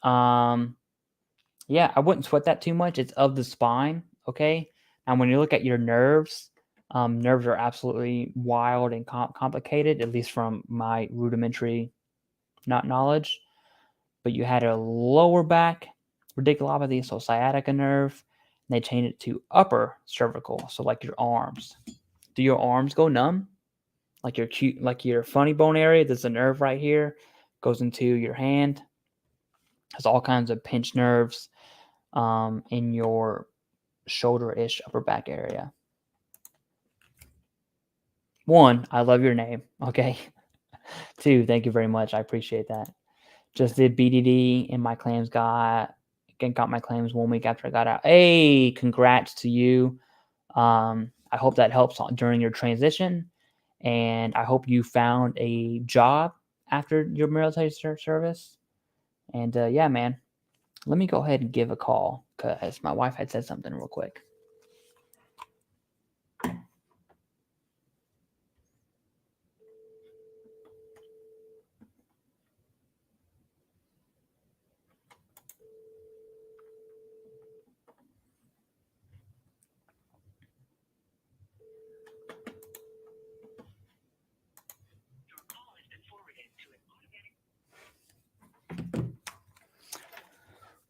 Speaker 1: yeah, I wouldn't sweat that too much. It's of the spine, okay? And when you look at your nerves, nerves are absolutely wild and complicated, at least from my rudimentary knowledge. But you had a lower back radiculopathy, so sciatica nerve, and they changed it to upper cervical, so like your arms. Do your arms go numb? Like your funny bone area, there's a nerve right here, goes into your hand. Has all kinds of pinch nerves in your shoulder-ish upper back area. 1, I love your name. Okay. 2, thank you very much. I appreciate that. Just did BDD and my claims got my claims 1 week after I got out. Hey, congrats to you. I hope that helps during your transition. And I hope you found a job after your military service. And yeah, man, let me go ahead and give a call because my wife had said something real quick.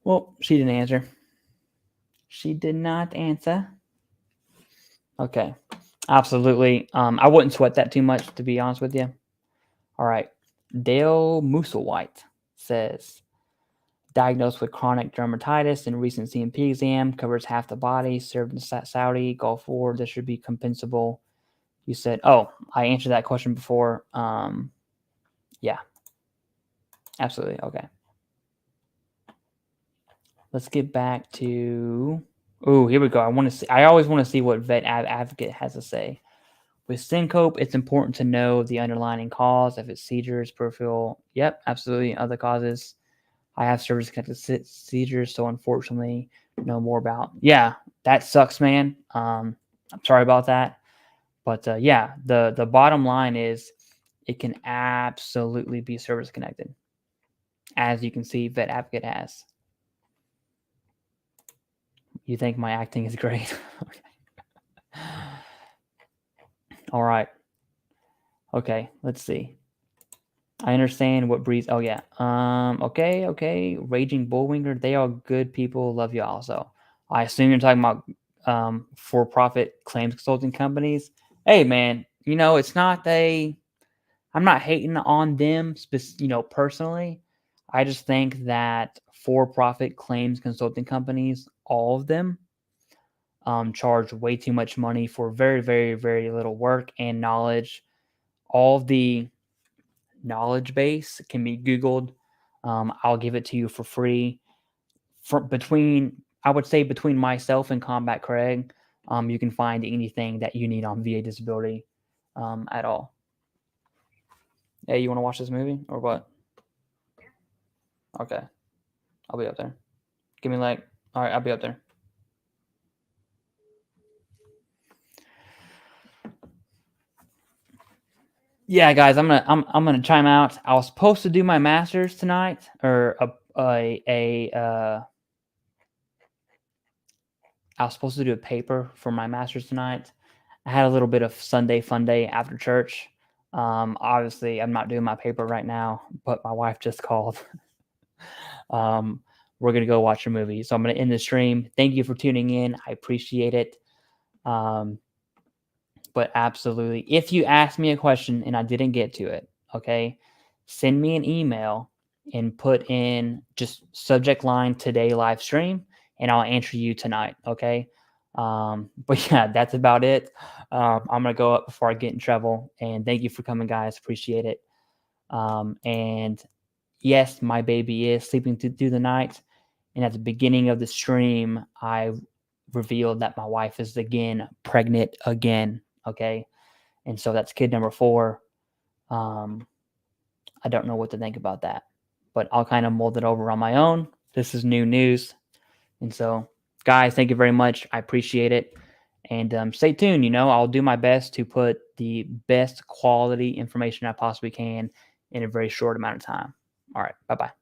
Speaker 1: Well, she didn't answer. She did not answer. Okay. Absolutely. I wouldn't sweat that too much, to be honest with you. All right. Dale Musselwhite says, diagnosed with chronic dermatitis and recent CMP exam, covers half the body, served in Saudi, Gulf War. This should be compensable. You said, oh, I answered that question before. Yeah. Absolutely. Okay. Let's get back to. Oh, here we go. I always want to see what Vet Advocate has to say. With syncope, it's important to know the underlying cause. If it's seizures, peripheral, yep, absolutely. Other causes. I have service-connected seizures, so unfortunately, know more about. Yeah, that sucks, man. I'm sorry about that, but yeah, the bottom line is it can absolutely be service-connected, as you can see, Vet Advocate has. You think my acting is great? All right. Okay, let's see. I understand what breeds. Oh yeah. Okay. Raging Bullwinger. They are good people. Love you also. I assume you're talking about for-profit claims consulting companies. Hey man, it's not I'm not hating on them, personally. I just think that for-profit claims consulting companies, all of them, charge way too much money for very, very, very little work and knowledge. All of the knowledge base can be Googled. I'll give it to you for free. I would say between myself and Combat Craig, you can find anything that you need on VA disability at all. Hey, you want to watch this movie or what? Okay. I'll be up there. Give me all right, I'll be up there. Yeah, guys, I'm gonna chime out. I was supposed to do my master's tonight, or I was supposed to do a paper for my master's tonight, I had a little bit of Sunday fun day after church. Obviously, I'm not doing my paper right now, but my wife just called. We're going to go watch a movie. So I'm going to end the stream. Thank you for tuning in. I appreciate it. But absolutely, if you ask me a question and I didn't get to it, okay, send me an email and put in just subject line today live stream, and I'll answer you tonight. Okay. But yeah, that's about it. I'm going to go up before I get in trouble. And thank you for coming, guys. Appreciate it. And yes, my baby is sleeping through the night. And at the beginning of the stream, I revealed that my wife is again pregnant again. Okay. And so that's kid number 4. I don't know what to think about that, but I'll kind of mold it over on my own. This is new news. And so, guys, thank you very much. I appreciate it. And stay tuned. I'll do my best to put the best quality information I possibly can in a very short amount of time. All right. Bye-bye.